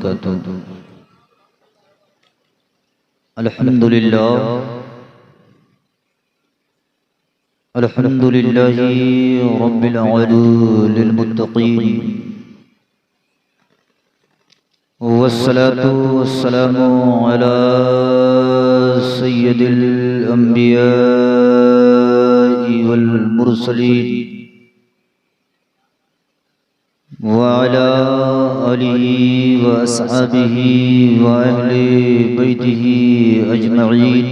वबरकातुहू। अल्हम्दुलिल्लाह अल्हम्दुलिल्लाहि रब्बिल आलमीन लिल मुत्तक़ीन वस्सलातु वस्सलामु अला सय्यिदिल अंबिया'i वल मुरसलीन व अला आलिहि व अस्हाबिहि व अहले बैतिहि अजमईन।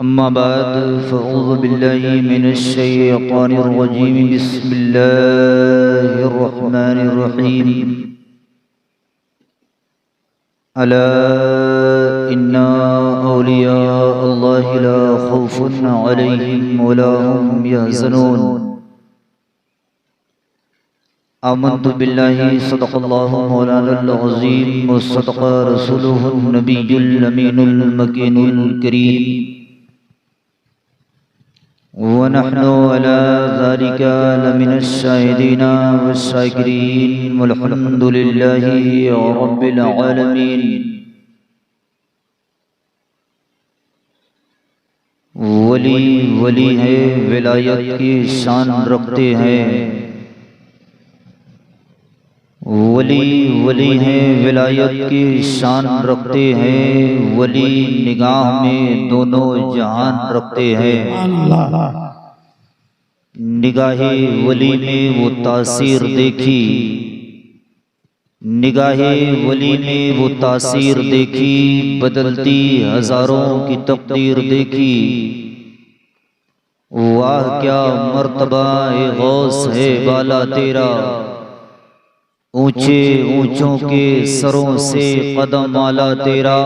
अम्मा बाद फ़अऊज़ु बिल्लाहि मिनश शैतानिर रजीम। बिस्मिल्लाहिर रहमानिर रहीम। अला इन्ना औलिया अल्लाहि ला खौफुन अलैहिम व ला हुम यहज़नून। आमन्तु बिल्लाहि सदक़ल्लाहु मौलानाल अज़ीम व सदक़ रसूलुहुन नबियुल अमीनुल मकीनुल करीम व नहनु अला ज़ालिका लमिनश शाहिदीना वश्शाकिरीन वल्हम्दुलिल्लाहि रब्बिल आलमीन। वली वली है, विलायत की शान रखते हैं। वली वली हैं, विलायत की शान रखते हैं। वली निगाह में दोनों जहान रखते हैं। निगाहे वली में वो तासीर देखी, निगाहे वली में वो तासीर देखी। बदलती हजारों की तकदीर देखी। वाह क्या मर्तबा ए गौस है बाला तेरा। ऊंचे ऊंचों के सरों से कदम आला तेरा।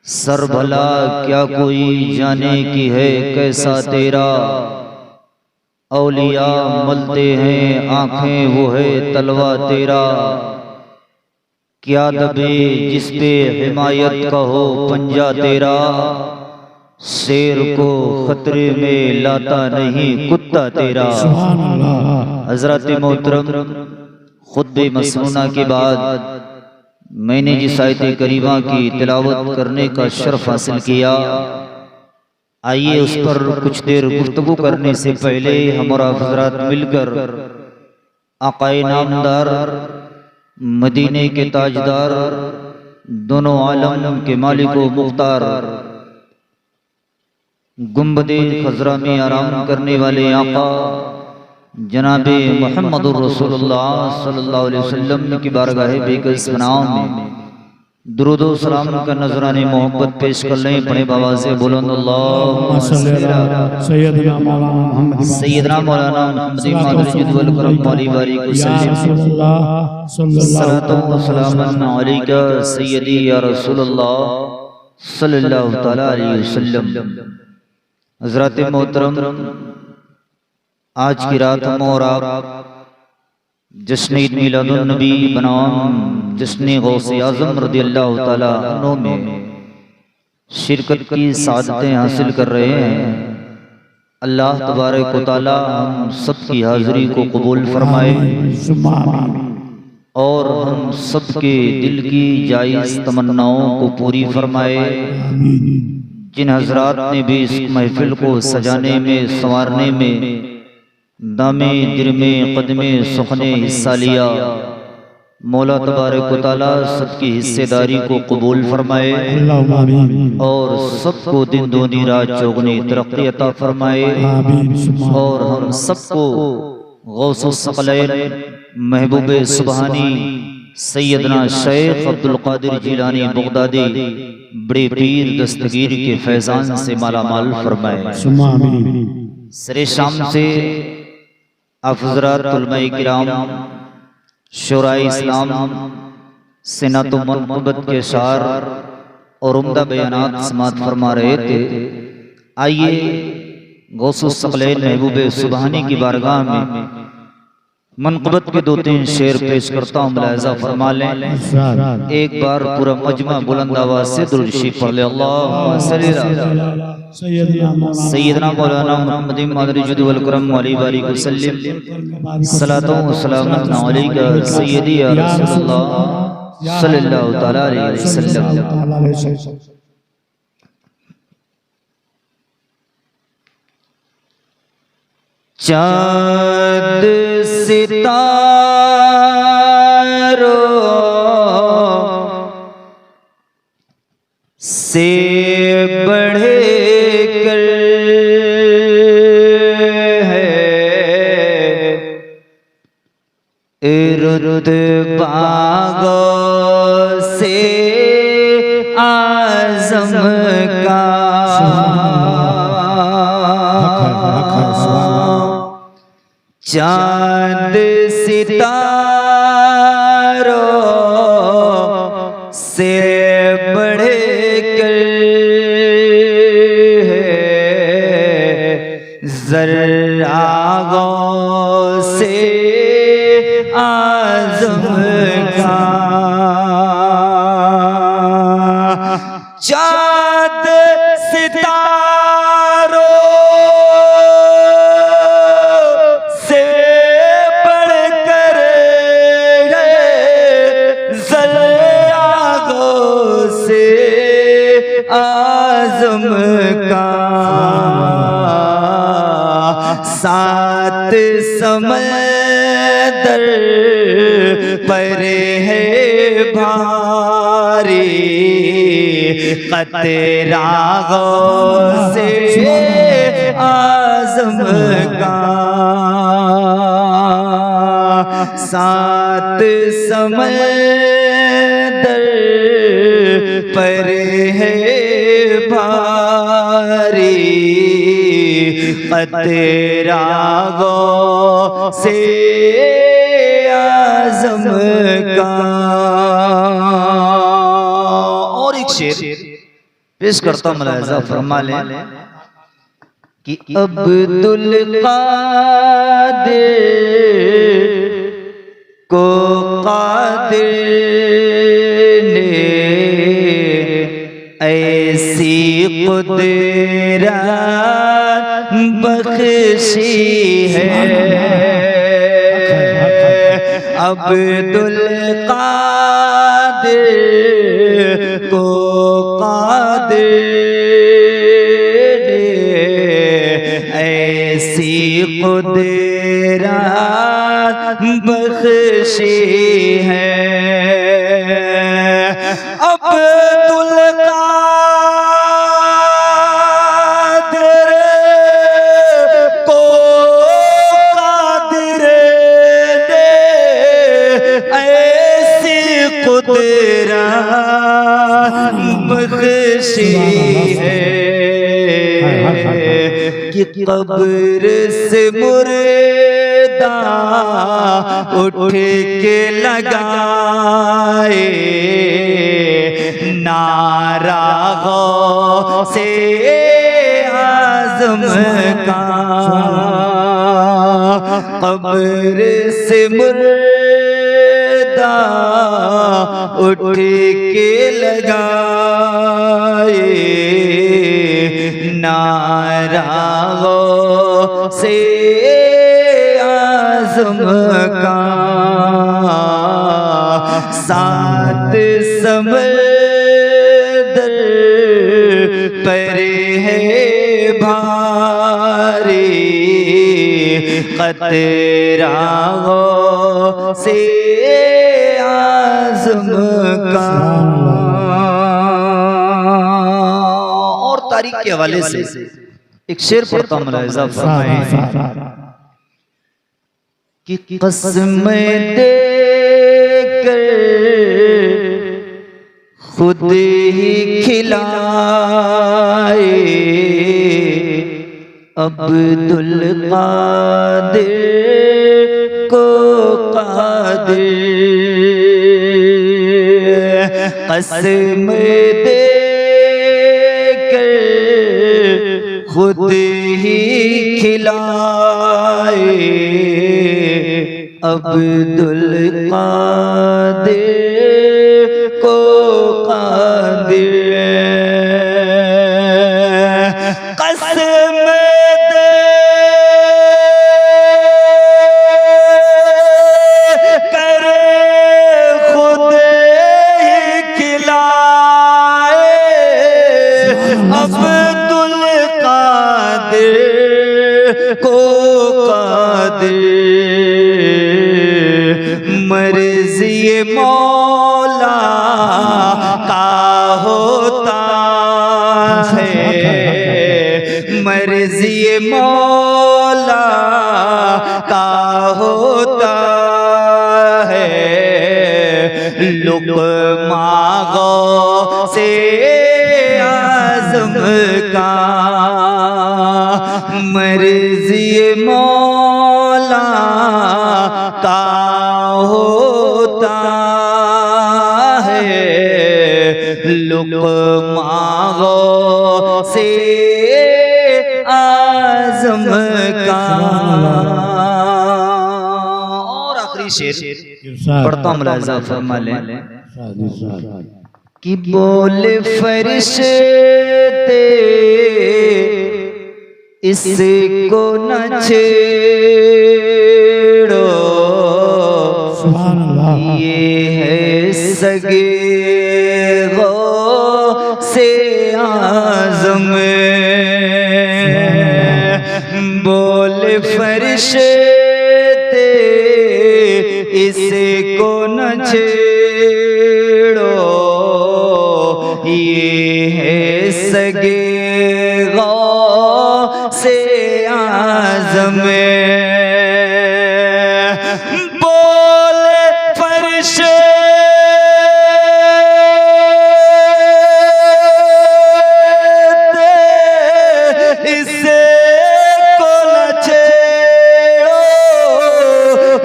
सर भला क्या कोई जाने की है कैसा तेरा। औलिया मलते हैं आंखें वो है तलवा तेरा। क्या दबे जिस पे हिमायत का हो पंजा तेरा। शेर को खतरे में लाता नहीं कुत्ता तेरा। हजरत मोहतरम खुतबे मसनूना के बाद मैंने जिस आयत करीमा की तिलावत करने का शर्फ हासिल किया, आइए उस पर कुछ देर गुफ्तगू करने से पहले हम और आप हज़रात मिलकर आक़ाए नामदार, मदीने के ताजदार, दोनों आलम के मालिक व मुख्तार, गुंबदे खज़रा में आराम करने वाले आका जनाबे मुहम्मदुर रसूलुल्लाह सल्लल्लाहु अलैहि वसल्लम की बारगाह बेकस नाम में दुरूद व सलाम का नजराने मोहब्बत पेश कर लें। बड़े बाबा से बुलंद अल्लाहुम्मा सल्ली अला सय्यदना मौलाना मुहम्मद जद्वल करम वाली वाली को सल्लल्लाहु व सलामन अलैका सय्यदी या रसूलुल्लाह सल्लल्लाहु तआला अलैहि वसल्लम। हज़रात मोहतरम, आज की रात हम और आप जश्न ईद मिलादुन नबी बनाम जश्न गौसे आज़म रज़ियल्लाहु ताला अन्हु में शिरकत की सादतें हासिल कर रहे हैं। अल्लाह तबारक व तआला हम सब की हाज़िरी को कबूल फरमाए और हम सब के दिल की जायज़ तमन्नाओं को पूरी फरमाए। जिन हज़रात ने भी इस महफिल को सजाने में, संवारने में, दामे दिरमे कदमे सुखने हिस्सा लिया, मौला तबारक व तआला सबकी हिस्सेदारी को कबूल फरमाए और सबको दिन दूनी रात चौगुनी तरक्की अता फरमाए और हम सबको गौसुस सकलैन महबूब सुबहानी सैयदना शेख अब्दुल कादिर जिलानी बगदादी बड़े पीर दस्तगीर के फैजान से मालामाल फरमाए। सरे शाम से आप हज़रात उलमाए किराम, शुराए इस्लाम, सिनातो मनक़बत के शार और उम्दा बयानात समात फरमा रहे थे। आइए गौसुस सकलैन महबूब सुबहानी की बारगाह में मनक़बत के 2-3 शेर पेश करता हूँ, मुलाहिज़ा फरमा लें। एक बार पूरा मजमा बुलंद आवाज़ से दुरूद शरीफ पढ़ ले। अल्लाहुम्मा सल्ली अला सय्यदना मौलाना मुहम्मद मादरी जुद वल करम वाली बारिक वसल्लम सलातो व सलामन अलैका सय्यदी या रसूलल्लाह सल्लल्लाहु तआला अलैहि वसल्लम। चाँद सितारों से बढ़े कर है रुतबा से आज़म का। चाँद सितारों से बढ़े कर है ज़र्रागों से आज़म का। चाँद आज़म का सात समंदर पर है भारी कतरा से आज़म का। सात समंदर पर है भारी कतरा से आज़म का। और एक शेर पेश करता हूं, मुलाहिज़ा फरमा लें कि अब्दुल कादिर को कादिर ने ऐसी कुदरत बख्शी है। अब्दुल कादिर को कादिर ने ऐसी कुदरत बख्शी है। अब्दुल कादिर को कादिर ने ऐसी कुदरत बख्शी है कि कब्र से मुर्दा उठ के लगाए नारा से आज़म का। कब्र से मुर्दा उठ के लगाए नारा से आज़म का। सात समंदर पर है भारी कतरा से आज़म का। और तारीख के हवाले से एक शेर पढ़ता हूं, मुलाहिज़ा फरमाएं कि कसम देकर खुद ही खिलाए अब्दुल कादिर को कादिर। कसम देकर खुद ही खिलाए अब्दुल कादिर को कादिर कसम दे करे खुद ही खिलाए अब्दुल कादिर को कादिर मर्ज़ी मौला का होता है मर्ज़ी मौला का होता है लुक़मा गौसे आज़म का मर्ज़ी मौला का होता है लुक़मा गौसे आज़म का। और आखिरी शेर पढ़ता हूँ, मुलाहिज़ा फरमा लें कि बोले फरिश्ते इसको न छेड़ो ये है सगे गौसे आज़म बोले फरिश्ते इसको न छेड़ो ये है सगे गौसे आज़म बोले फरिश्ते इससे को न छेड़ो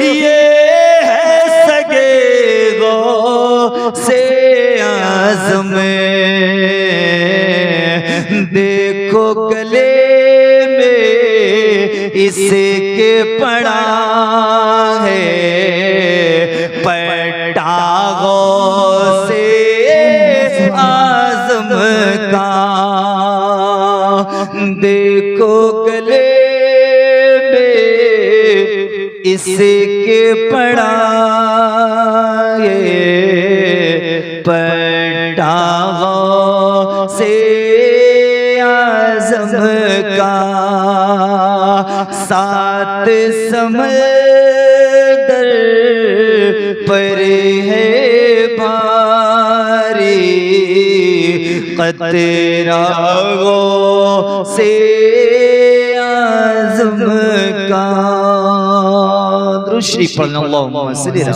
ये है सगे गौसे आज़म देखो गले में इसके पड़ा है पट्टा गौसे आज़म का देखो गले में इसके पड़ा है पट्टा गौसे आज़म का सात समंदर पर है भारी कतरा गौसे आज़म का। दुरूद पढ़ना अल्लाहुम्मा सल्ली अला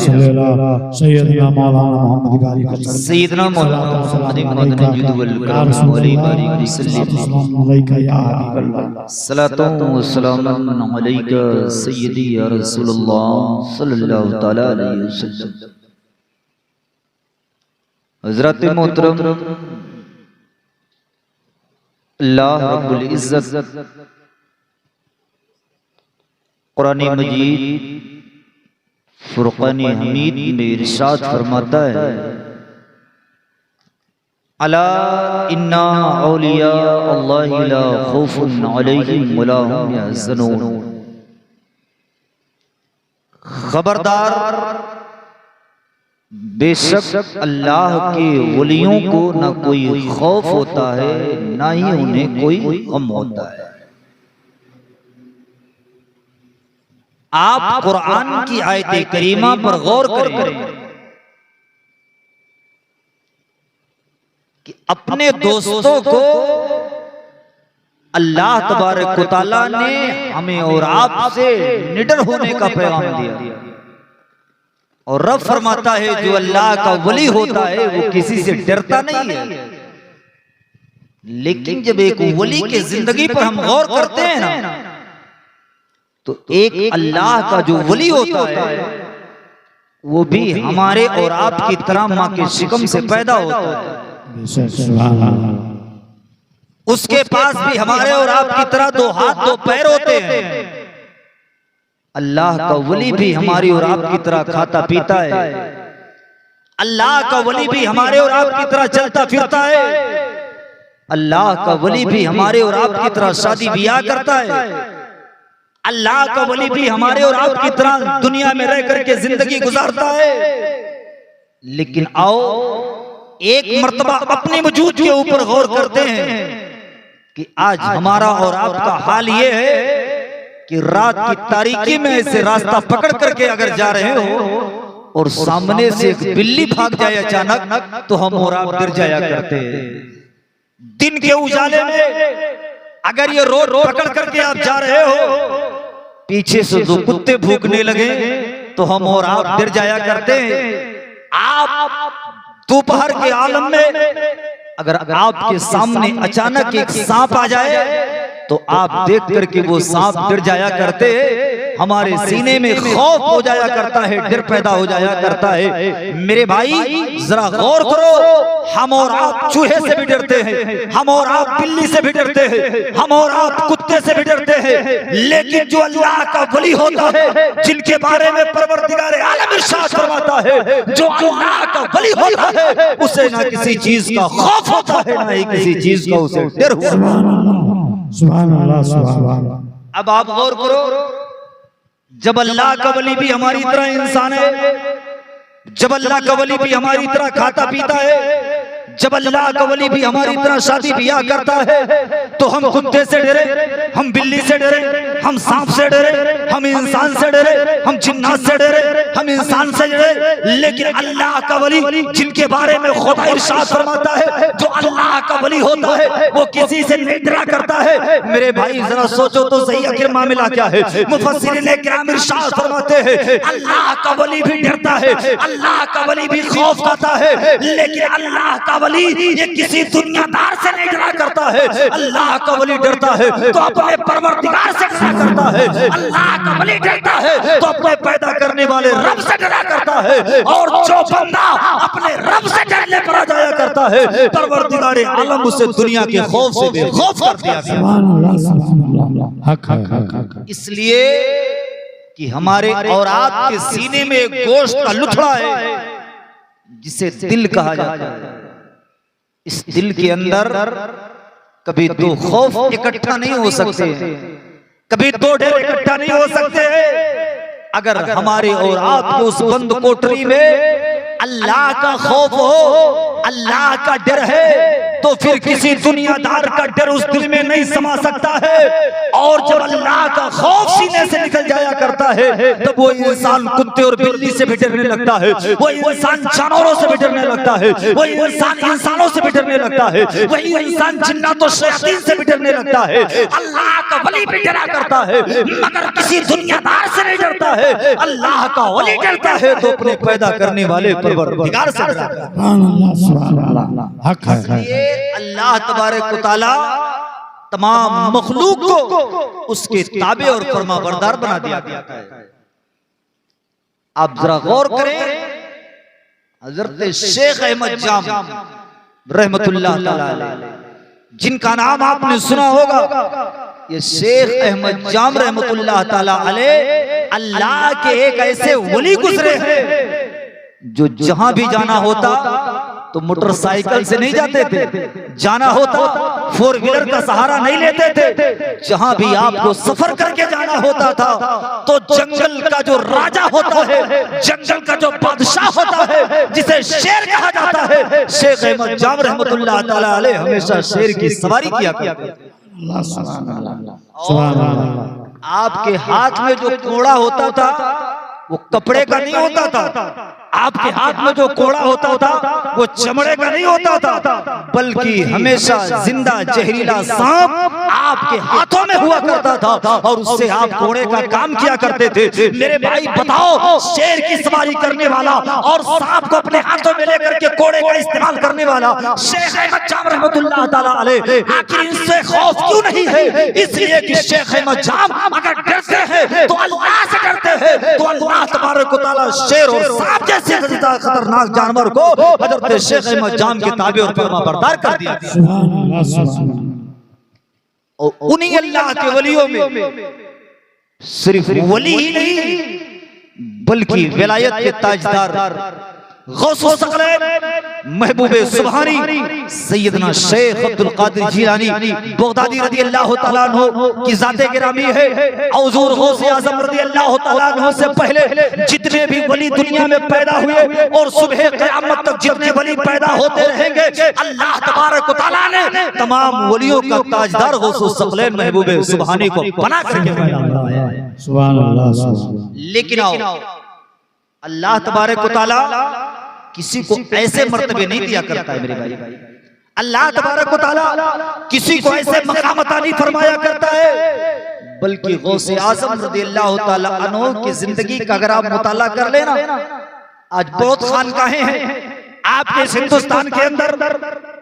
सय्यदना मौलाना मोहम्मद बारिक सय्यदना मौलाना मोहम्मद मदनी जुदवल करम वली बारिक सल्लल्लाहु अलैका या हबीबल्लाह सलातो व सलामुन अलैका सय्यदी या रसूलुल्लाह सल्लल्लाहु तआला अलैहि वसल्लम। हज़रत मोहतरम अल्लाह रब्बुल इज़्ज़त कुरान मजीद फुरक़ान हमीद में इरशाद फरमाता है अला इन्ना औलिया अल्लाहि ला खौफुन अलैहिम वला हुम यहज़नून। खबरदार बेशक अल्लाह के वलियों को न कोई खौफ होता है ना ही उन्हें कोई गम होता है। आप कुरान की आयत करीमा पर गौर करें कि अपने दोस्तों को अल्लाह तबारक व तआला ने हमें और आपसे निडर होने का पैगाम दिया और रब फरमाता है जो अल्लाह का वली होता है वो किसी से डरता नहीं है। लेकिन जब एक वली की जिंदगी पर हम गौर करते हैं ना तो एक अल्लाह का जो वली होता है वो भी हमारे और आपकी तरह माँ के शिकम से पैदा होता है। उसके पास भी हमारे और आपकी तरह दो हाथ दो पैर होते हैं। अल्लाह का वली भी हमारी और आपकी तरह खाता पीता है, अल्लाह का वली भी हमारे और आपकी तरह चलता फिरता है, अल्लाह का वली भी हमारे और आपकी तरह शादी ब्याह करता है, अल्लाह का वली भी हमारे और आपकी तरह दुनिया में रह करके जिंदगी गुजारता है। लेकिन आओ एक मर्तबा अपने वजूद के ऊपर गौर करते हैं कि आज हमारा और आपका हाल ये है कि रात की तारीकी में ऐसे रास्ता पकड़ करके अगर जा रहे हो और सामने से एक बिल्ली भाग जाए अचानक, तो हम और आप गिर जाया करते हैं। दिन के उजाले में अगर ये रोड पकड़ करके आप जा रहे हो, पीछे से दो कुत्ते भूखने लगे तो हम और आप गिर जाया करते हैं। आप दोपहर के आलम में अगर आपके सामने अचानक एक सांप आ जाए तो आप देख करके वो सांप डर जाया करते हैं, हमारे सीने में खौफ हो जाया करता है, डर पैदा हो जाया करता है। मेरे भाई जरा गौर करो, हम और आप चूहे से भी डरते हैं, हम और आप बिल्ली से भी डरते हैं, हम और आप कुत्ते से भी डरते हैं, लेकिन जो अल्लाह का वली होता है, जिनके बारे में परवरदिगार आलम इरशाद फरमाता है, जो अल्लाह का वली होता है उसे ना किसी चीज का खौफ होता है, ना ही किसी चीज का उसे डर होता है। सुभान अल्लाह, सुभान अल्लाह। अब आप गौर करो, जब अल्लाह का वली भी हमारी तरह इंसान है, जब अल्लाह का वली भी हमारी तरह खाता पीता है, जब अल्लाह का वली भी हमारी तरह शादी ब्याह करता है, तो हम कुत्ते से डरे, हम बिल्ली से डरे, हम सांप से डरे, हम इंसान से डरे, हम जिन्नात से डरे, हम इंसान से डरे। लेकिन अल्लाह का वली जिनके बारे में खुदा इरशाद फरमाता है, जो अल्लाह का वली होता है वो किसी से नहीं डरा करता है। मेरे भाई जरा सोचो तो सही, आखिर मामला क्या है? मुफस्सिरीन किराम इरशाद फरमाते हैं, अल्लाह का वली भी डरता है, अल्लाह का वली भी खौफ खाता है, लेकिन अल्लाह का वली ये किसी दुनियादार से नहीं डरा करता है। अल्लाह का वली डरता है तो अपने परवरदिगार से डरा करता है, अल्लाह का वली डरता है तो अपने पैदा करने वाले रब से डरा करता है, और जो बंदा अपने रब से डरने पर आ जाया करता है, परवरदिगार आलम उसे दुनिया के खौफ से बेखौफ कर दिया। सुभान अल्लाह, सुभान अल्लाह। हक हक हक हक। इसलिए कि हमारे और आपके सीने में एक गोश्त का लुथड़ा है जिसे दिल कहा जाता है। इस दिल के अंदर कभी दो खौफ इकट्ठा नहीं हो सकते, कभी दो डर इकट्ठा नहीं हो सकते। अगर हमारे और आपको उस बंद कोठरी में अल्लाह का खौफ हो, अल्लाह का डर है, तो फिर किसी दुनियादार का डर उस दिल में नहीं समा सकता है। और जब अल्लाह का खौफ सीने से निकल जाया करता है, तब वो इंसान कुत्ते और बिल्ली से भी डरने लगता है, वो इंसान जानवरों से भी डरने लगता है, वो इंसान इंसानों से भी डरने लगता है, वही इंसान जिन्नात और शैतान से भी डरने लगता है। अल्लाह का वली भी डरा करता है, मगर किसी दुनियादार से नहीं डरता है। अल्लाह का वली डरता है तो अपने पैदा करने वाले परवरदिगार से डरता है। सुभान अल्लाह, सुभान अल्लाह। हक हक हक। अल्लाह तबारक व तआला तमाम मखलूक को उसके ताबे और फरमाबरदार बना दिया है। आप जरा गौर करें, हजरत शेख अहमद जाम रहमतुल्लाह तआला अलैह, जिनका नाम आपने सुना होगा, ये शेख अहमद जाम रहमतुल्लाह तआला अलैह अल्लाह के एक ऐसे वली गुजरे हैं जो जहां भी जाना होता तो मोटरसाइकिल से नहीं जाते थे, जाना होता फोर व्हीलर का सहारा नहीं लेते थे, जहां भी आपको सफर करके जाना होता था तो जंगल का जो राजा होता है, जंगल का जो बादशाह होता है, जिसे शेर कहा जाता है, शेख अहमद जाम रहमतुल्लाह तआला अलैह हमेशा शेर की सवारी किया करते थे। आपके हाथ में जो कोड़ा होता था वो कपड़े का नहीं होता था, आपके हाथ में जो कोड़ा होता था वो चमड़े का नहीं होता था, बल्कि हमेशा जिंदा जहरीला सांप आपके हाथों में हुआ करता था और उससे आप कोड़े का काम किया करते थे। मेरे भाई बताओ, शेर की सवारी करने वाला और सांप को अपने हाथों में लेकर के कोड़े का इस्तेमाल करने वाला शेख अहमद जाम रहमतुल्लाह तआला अलैह, आखिर इनसे खौफ क्यों नहीं है? इसलिए कि शेख अहमद जाम अगर डरते हैं तो अल्लाह से डरते हैं, तो अल्लाह तबारक व तआला शेर और सांप जैसे खतरनाक जानवर को हजरत शेख अहमद जाम के ताबे और फरमाबरदार कर दिया। सुभान अल्लाह, सुभान अल्लाह। और उन्हीं अल्लाह के वलियों में सिर्फ वली ही नहीं बल्कि विलायत के ताजदार गौसुल सकलैन महबूबे सुबहानी सैयदना शेख अब्दुल कादिर जिलानी बगदादी रज़ी अल्लाह तआला अन्हु की ज़ाते गिरामी है। हुज़ूर गौसे आज़म रज़ी अल्लाह तआला अन्हु से पहले जितने भी वली दुनिया में पैदा हुए और सुबह क़यामत तक जितने वली पैदा होते रहेंगे, अल्लाह तबारक व तआला ने तमाम वलियों का ताजदार गौसुल सकलैन महबूबे सुबहानी को बना करके बनाया है। सुभान अल्लाह। लेकिन अल्लाह तबारक व तआला किसी को ऐसे मर्तबे नहीं दिया करता है मेरे भाई। अल्लाह तबारक व तआला किसी को ऐसे मकाम अता नहीं फरमाया करता है, बल्कि गौसे आज़म रज़ियल्लाहु ताला अन्हु की जिंदगी का अगर आप मुताला कर लेना, आज बहुत खानकाहें हैं आपके इस हिंदुस्तान के अंदर,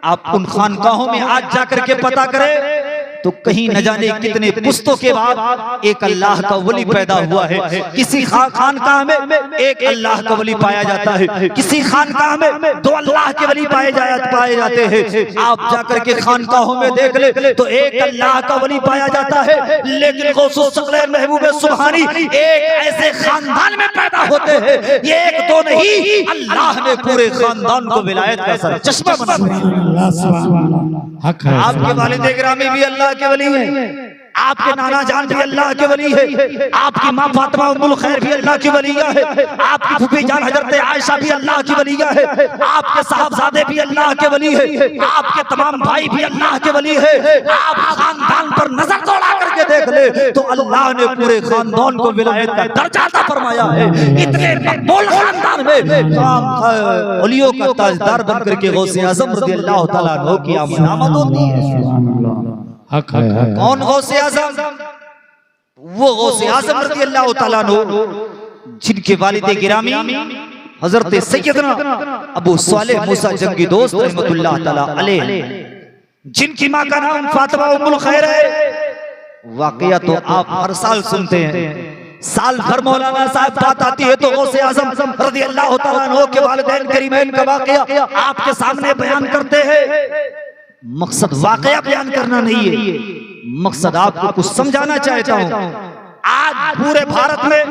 आप उन खानकाहों में आज जाकर के पता करें तो कहीं न जाने कितने पुश्तों के बाद एक अल्लाह का वली पैदा हुआ है। किसी खानकाह में एक अल्लाह का वली पाया जाता है, किसी खानकाह में दो अल्लाह के वली पाए जाते हैं। आप जाकर के खानकाहों में देख ले तो एक अल्लाह का वली पाया जाता है, लेकिन गौसुल सकलैन महबूबे सुबहानी एक ऐसे खानदान में पैदा होते हैं, ये एक दो नहीं, अल्लाह ने पूरे खानदान को विलायत का सरचश्मा बना दिया। आपके वालिद गिरामी भी अल्लाह के वली है, आपके नाना जान भी अल्लाह के वली है, आपकी माँ फातिमा उम्मुल खैर भी अल्लाह की वलिया है, आपकी फूफी जान हजरत आयशा भी अल्लाह की वलिया है, आपके साहबजादे भी अल्लाह के वली है, आपके तमाम भाई भी अल्लाह के वली है। आप खानदान पर नजर दौड़ा करके देख ले तो अल्लाह ने पूरे खानदान को विलायत का दर्जा अता फरमाया है। इतने मकबूल खानदान में वलियों का ताजदार बनकर के गौसे आज़म रज़ियल्लाहु ताला अन्हु की आमद होती है। हक है। कौन गौसे आज़म? वो गौसे आज़म रज़ियल्लाहु ताला अन्हु जिनके वालिद गिरामी हजरत सैयदना अबू सालेह मूसा जंगी दोस्त रहमतुल्लाह ताला अलैह, जिनकी माँ का नाम फातिमा उम्मुल खैर है। वाकया तो आप हर साल सुनते हैं, साल भर मौलाना साहब बात आती है तो गौसे आज़म रज़ियल्लाहु ताला अन्हु के वालिदैन करीमैन का वाकया आपके सामने बयान करते हैं। मकसद वाकया बयान करना नहीं है, मकसद आपको कुछ समझाना चाहता हूँ। आज पूरे भारत में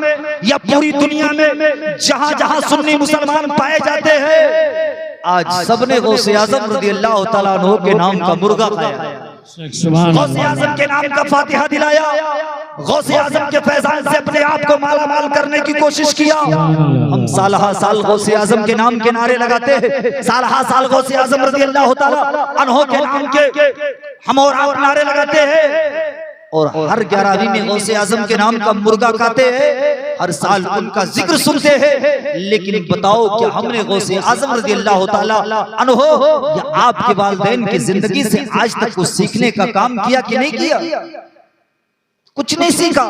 या पूरी दुनिया में जहां जहां सुन्नी मुसलमान पाए जाते हैं, आज सबने गौसे आज़म रज़ियल्लाहु ताला अन्हु के नाम का मुर्गा खाया, गौसे आज़म के नाम का फातिहा दिलाया, गौसे आज़म के फैजान से अपने आप को माला माल करने की कोशिश किया। हम साल साल गौसे आज़म के नाम के नारे लगाते हैं, साल साल गौसे आज़म रज़ियल्लाहु ताला अन्हु के नाम के हम और आप नारे लगाते हैं, और हर 11वीं में गौसे आज़म के नाम का मुर्गा खाते हैं, हर साल उनका जिक्र सुनते हैं। लेकिन बताओ क्या हमने गौसे आज़म रज़ियल्लाहु ताला अन्हु या आपके वालिदैन की जिंदगी से आज तक कुछ सीखने का काम किया कि नहीं किया? कुछ नहीं सीखा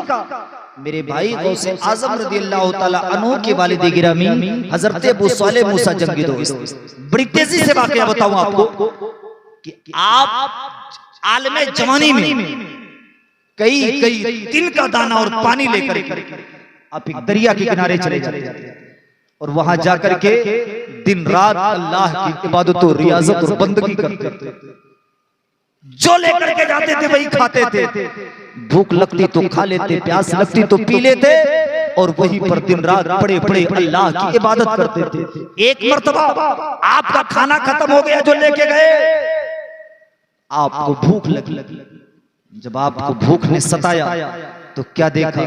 मेरे भाई। गौसे आज़म रज़ियल्लाहु ताला अन्हु के वालिद गिरामी हजरत अबू सालेह मूसा जंगी दोस्त, बड़ी तेजी से वाकया बताऊं आपको कि आप आलमे जवानी में कई दिन का दाना और पानी लेकर आप एक दरिया के किनारे चले जाते और वहां जाकर के दिन रात अल्लाह की इबादत और रियाजत और बंदगी करते, जो लेकर के जाते थे वही खाते थे। भूख लगती तो खा लेते, प्यास लगती तो पी लेते, और वहीं पर दिन रात पड़े पड़े अल्लाह की इबादत करते थे। एक मर्तबा आपका खाना खत्म हो गया जो लेके गए, आपको भूख लगी। जब आपको भूख ने सताया तो क्या देखा?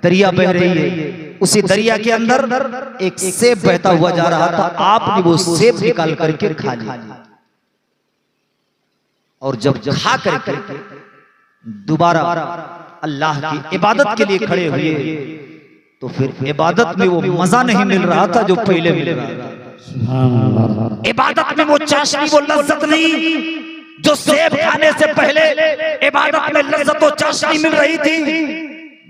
दरिया बह रही है, उसी दरिया के अंदर एक सेब बहता हुआ जा रहा था। आपने वो सेब निकाल करके खा लिया, और जब खा करके दोबारा अल्लाह की इबादत के लिए खड़े हुए तो फिर इबादत में वो मजा नहीं मिल रहा था जो पहले मिल रहा था। इबादत में वो चाशनी, वो लज्जत नहीं जो सेब खाने से पहले इबादत में लज्जत और चाशनी मिल रही थी।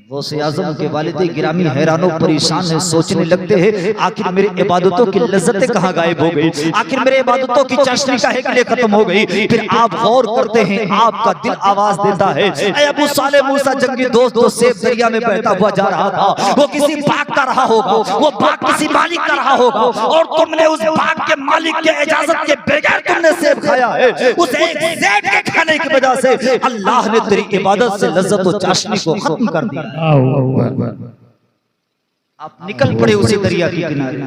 गौसे आज़म के वालिद गिरामी हैरान और परेशान है, सोचने लगते हैं आखिर मेरे इबादतों की लज्जतें कहाँ गायब हो गई, आखिर मेरे इबादतों की चाशनी काहे के लिए खत्म हो गई। फिर आप गौर करते हैं, आपका दिल आवाज देता है, ऐ अबू सालेह मूसा जंगी दोस्त, वो सेब दरिया में बहता हुआ जा रहा था, वो किसी बाग का रहा होगा, वो बाग किसी मालिक का रहा होगा, और तुमने उस बाग के मालिक के इजाजत के बगैर तुमने सेब खाया है। उस एक सेब के खाने की वजह से अल्लाह ने तेरी इबादत से लज्जत और चाशनी को खत्म कर दिया। अल्लाहु अकबर। आप निकल पड़े उसी दरिया के किनारे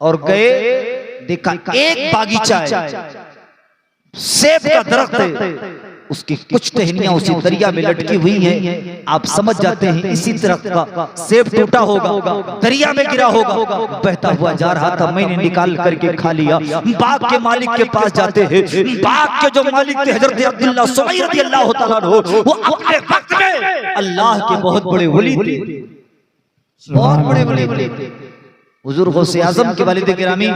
और गए, देखा एक बागीचा है, सेब का दरख्त है, उसकी कुछ टहनियां उसी दरिया में लटकी हुई हैं। आप समझ जाते हैं इसी दरख्त का सेब टूटा होगा, दरिया में गिरा होगा, बहता हुआ जा रहा था। मैंने निकाल करके खा लिया। बाग के मालिक के पास जाते हैं। बाग के जो मालिक थे हजरत अब्दुल्लाह सुमई रज़ियल्लाहु ताला अन्हु, वो अपने वक्त में अल्लाह के बहुत बड़े वली थे, बहुत बड़े वली थे। हुजूर गौसे आजम के वालिद गिरामी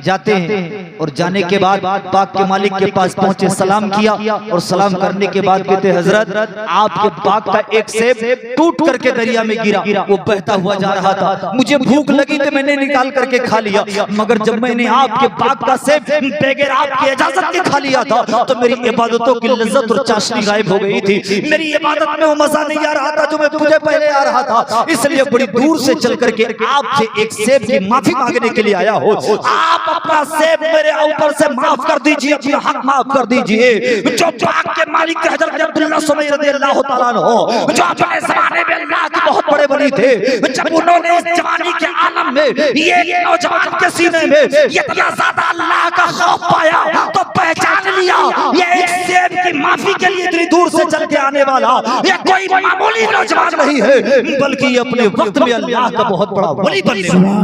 जाते हैं और जाने के बाद बाग के मालिक के पास पहुंचे, सलाम किया और सलाम करने के बाद कहते हजरत आपके बाग का एक सेब टूट करके दरिया में गिरा, वो बहता हुआ जा रहा था, मुझे भूख लगी तो मैंने निकाल करके खा लिया, मगर जब मैंने आपके बाग का सेब बगैर आपकी इजाजत के खा लिया था तो मेरी इबादतों की लज्जत और चाशनी गायब हो गई थी। मेरी इबादत में वो मजा नहीं आ रहा था जो मैं तुझे पहले आ रहा था, इसलिए बड़ी दूर से चल करके आपसे एक सेब की माफी मांगने के लिए आया हो। आप अपना सेब मेरे ऊपर से माफ कर दीजिए, अपना हक माफ कर दीजिए। जो बाग के मालिक हजरत अब्दुल्लाह सुमई रज़ियल्लाहु ताला अन्हु, जो अपने ज़माने में अल्लाह के बहुत बड़े वली थे, जब उन्होंने इस जवानी के आलम में ये नौजवान के सीने में इतना ज्यादा अल्लाह का खौफ पाया तो पहचान लिया ये एक सेब की माफी के लिए इतनी दूर से चल के आने वाला ये कोई मामूली नौजवान नहीं है, बल्कि अपने वक्त में अल्लाह का बहुत बड़ा वली बनने वाला।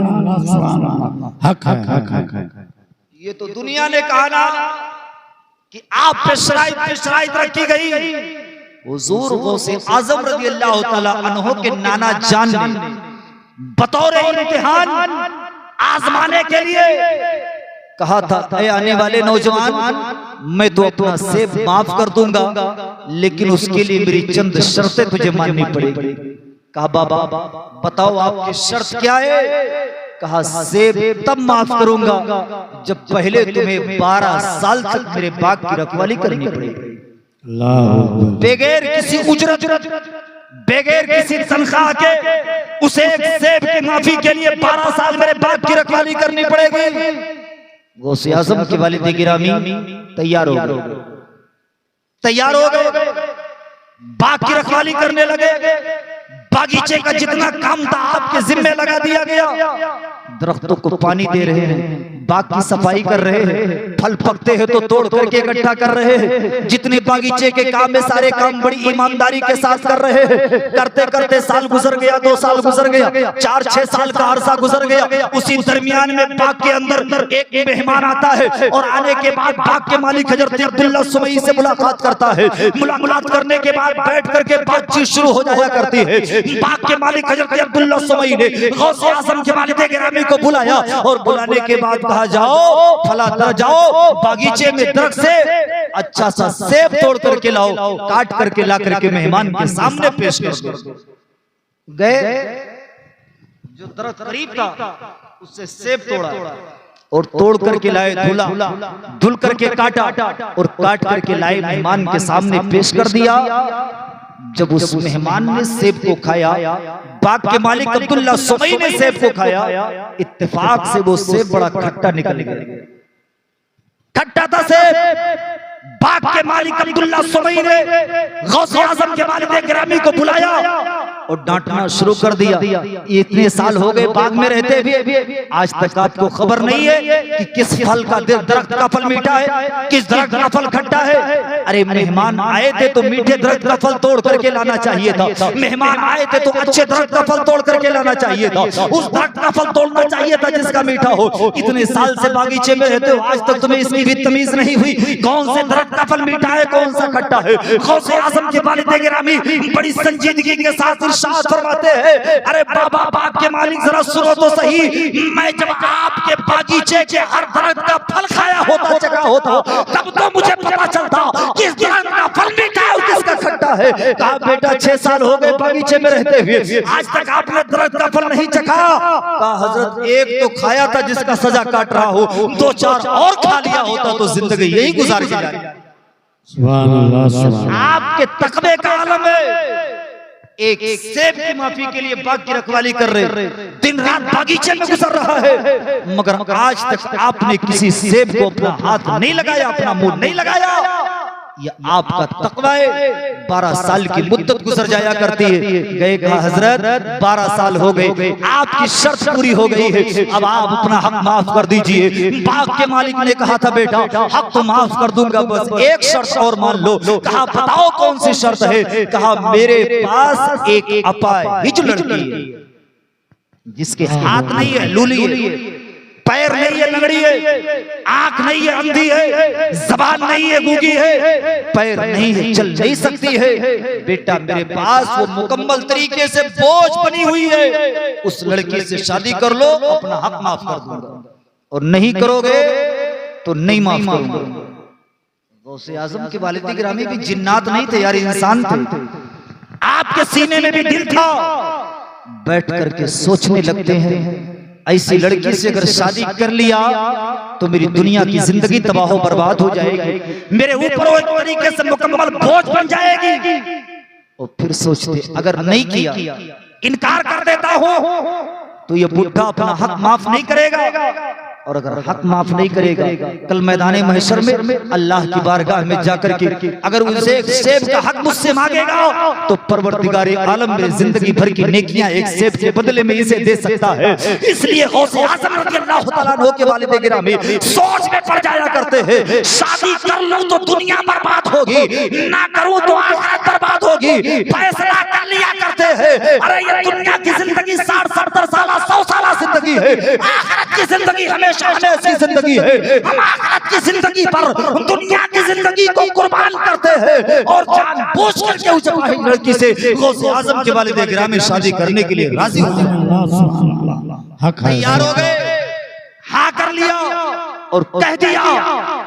हक है। ये तो दुनिया ने कहा ना कि आप पे शराइत रखी गई। हुजूर गौसे आजम रज़ियल्लाहु ताला अन्हु के नाना जान ने बतौर इम्तिहान आजमाने के लिए कहा था, ऐ आने वाले नौजवान मैं तो अपना सेब माफ कर दूंगा, लेकिन उसके लिए मेरी चंद शर्तें तुझे माननी पड़ेगी। कहा बाबा बताओ आपकी शर्त क्या है? कहा सेब तब माफ करूंगा जब पहले तुम्हें 12 साल तक मेरे बाग की रखवाली करनी पड़ेगी, बगैर किसी उजरत, बगैर किसी तनख्वाह के उसे एक सेब की माफी के लिए 12 साल मेरे बाग की रखवाली करनी पड़ेगी। गौसे आजम के वालिद गिरामी तैयार हो गए, बाग की रखवाली करने लगे। बागीचे का जितना काम था आपके जिम्मे लगा दिया गया। दरख्तों को पानी दे रहे हैं, बाग की सफाई कर रहे हैं, फल पकते हैं तो तोड़ करके इकट्ठा कर रहे हैं। जितने बागीचे के काम है सारे काम बड़ी ईमानदारी के साथ कर रहे हैं। करते करते साल गुजर गया, 2 साल गुजर गया, 4-6 साल का अरसा गुजर गया। उसी दरमियान में बाग के अंदर एक मेहमान आता है और आने के बाद बाग के मालिक हजरत अब्दुल्लाह सुमई से मुलाकात करता है। मुलाकात करने के बाद बैठ करके बातचीत शुरू हो जाया करती है। बाग के मालिक हजरत अब्दुल्लाह सुमई ने गौसे आजम के वालिद गिरामी को बुलाया और बुलाने के बाद कहा जाओ फला दर जाओ बागीचे में दरख्त से अच्छा सा सेब तोड़ करके लाओ, काट करके ला करके मेहमान के सामने पेश कर गए। जो दरख्त करीब था उससे सेब तोड़ा और तोड़ करके लाए, धुल करके काटा और काट करके लाए, मेहमान के सामने पेश कर दिया। जब उस मेहमान ने सेब को खाया, बाग के मालिक अब्दुल्लाह सुमई ने सेब को खाया, इत्तेफाक से वो सेब बड़ा खट्टा निकल गया। खट्टा था सेब। बाग के मालिक अब्दुल्लाह सुमई ने गौसे आजम के वालिद गिरामी को बुलाया और डांटना शुरू कर दिया। इतने साल हो गए बाग में रहते भी, आज तक आपको खबर नहीं है कि किस फल का दरख्त का फल मीठा है, किस दरख्त का फल खट्टा है। अरे मेहमान आए थे तो मीठे दरख्त का फल तोड़ करके लाना चाहिए था। मेहमान आए थे तो अच्छे दरख्त का फल तोड़ करके लाना चाहिए था। उस दरख्त का फल तोड़ना चाहिए था जिसका मीठा हो। इतने साल से बागीचे में रहते हो, आज तक तुम्हें इसकी भी तमीज नहीं हुई कौन से दरख्त का फल मीठा है, कौन सा खट्टा है। गौसे आजम के वालिद गिरामी बड़ी संजीदगी के साथ इरशाद फरमाते हैं, अरे बाबा बाग के मालिक जरा सुनो तो सही, मैं जब आपके बागीचे के हर दरख्त का फल खाया होता, चखा होता, तब तो मुझे पता चलता किस दरख्त का फल मीठा है और किसका खट्टा है। कहा बेटा 6 साल हो गए बागीचे में रहते हुए, आज तक आपने दरख्त का फल नहीं चखा। कहा हजरत एक तो खाया था जिसका सजा काट रहा हो, 2-4 और खा लिया होता तो जिंदगी यही गुजार के जाती। सुभान अल्लाह, सुभान आपके तकवे का आलम है। एक सेब की माफी के लिए बाग की रखवाली कर रहे, दिन रात बागीचे में गुजर रहा है, मगर आज तक आपने किसी सेब को अपना हाथ नहीं लगाया, अपना मुंह नहीं लगाया। या आपका तकवा है। 12 साल की मुद्दत गुजर जाया करती है। गए कहा हजरत 12 साल हो गए, आपकी शर्त पूरी हो गई है, अब आप अपना हक माफ कर दीजिए। बाग के मालिक ने कहा था बेटा हक तो माफ कर दूंगा, बस एक शर्त और मान लो। कहा बताओ कौन सी शर्त है। कहा मेरे पास एक अपाहिज लड़की है जिसके हाथ नहीं है, लूली है, पैर नहीं है, लंगड़ी है, आंख नहीं है, अंधी है, जबान नहीं है, गूंगी है, पैर नहीं है, चल नहीं सकती है। बेटा मेरे पास वो मुकम्मल तरीके से बोझ बनी हुई है, उस लड़की से शादी कर लो, अपना हक माफ कर दूंगा, और नहीं करोगे तो नहीं माफ करूंगा। गौसे आजम के वालिद गिरामी भी जिन्नात नहीं थे यार, इंसान थे। आपके सीने में भी दिल था। बैठ करके सोचने लगते हैं ऐसी लड़की से अगर शादी कर लिया तो मेरी दुनिया की जिंदगी तबाह बर्बाद हो जाएगी, मेरे ऊपर वो एक तरीके से मुकम्मल बोझ बन जाएगी। और फिर सोचते अगर नहीं किया, इनकार कर देता हूं तो ये बुढ़ा अपना हक माफ नहीं करेगा, और अगर हक माफ नहीं करेगा कल मैदाने महशर में अल्लाह की बारगाह में जाकर के अगर उनसे एक सेब का हक मुझसे मांगेगा तो परवरदिगारे आलम में जिंदगी भर की नेकियां एक सेब के बदले में इसे दे सकता है। इसलिए गौसे आज़म रज़ियल्लाहु तआला अन्हु के वालिद गिरामी सोच में पड़ जाया करते हैं, शादी कर लूं तो दुनिया बर्बाद होगी, ना करूं तो आखिरत बर्बाद होगी। फैसला कर लिया करते हैं, अरे ये दुनिया की जिंदगी 60-70 साल 100 साल जिंदगी है, आखिरत की जिंदगी हमेशा ऐसी जिंदगी है। हम आखिरत की जिंदगी पर दुनिया की जिंदगी को कुर्बान करते हैं और जानबूझ करके उस लड़की से गौसे आज़म के वालिद गिरामी शादी करने के लिए राजी हो गए, तैयार हो गए, हाँ कर लिया और कह दिया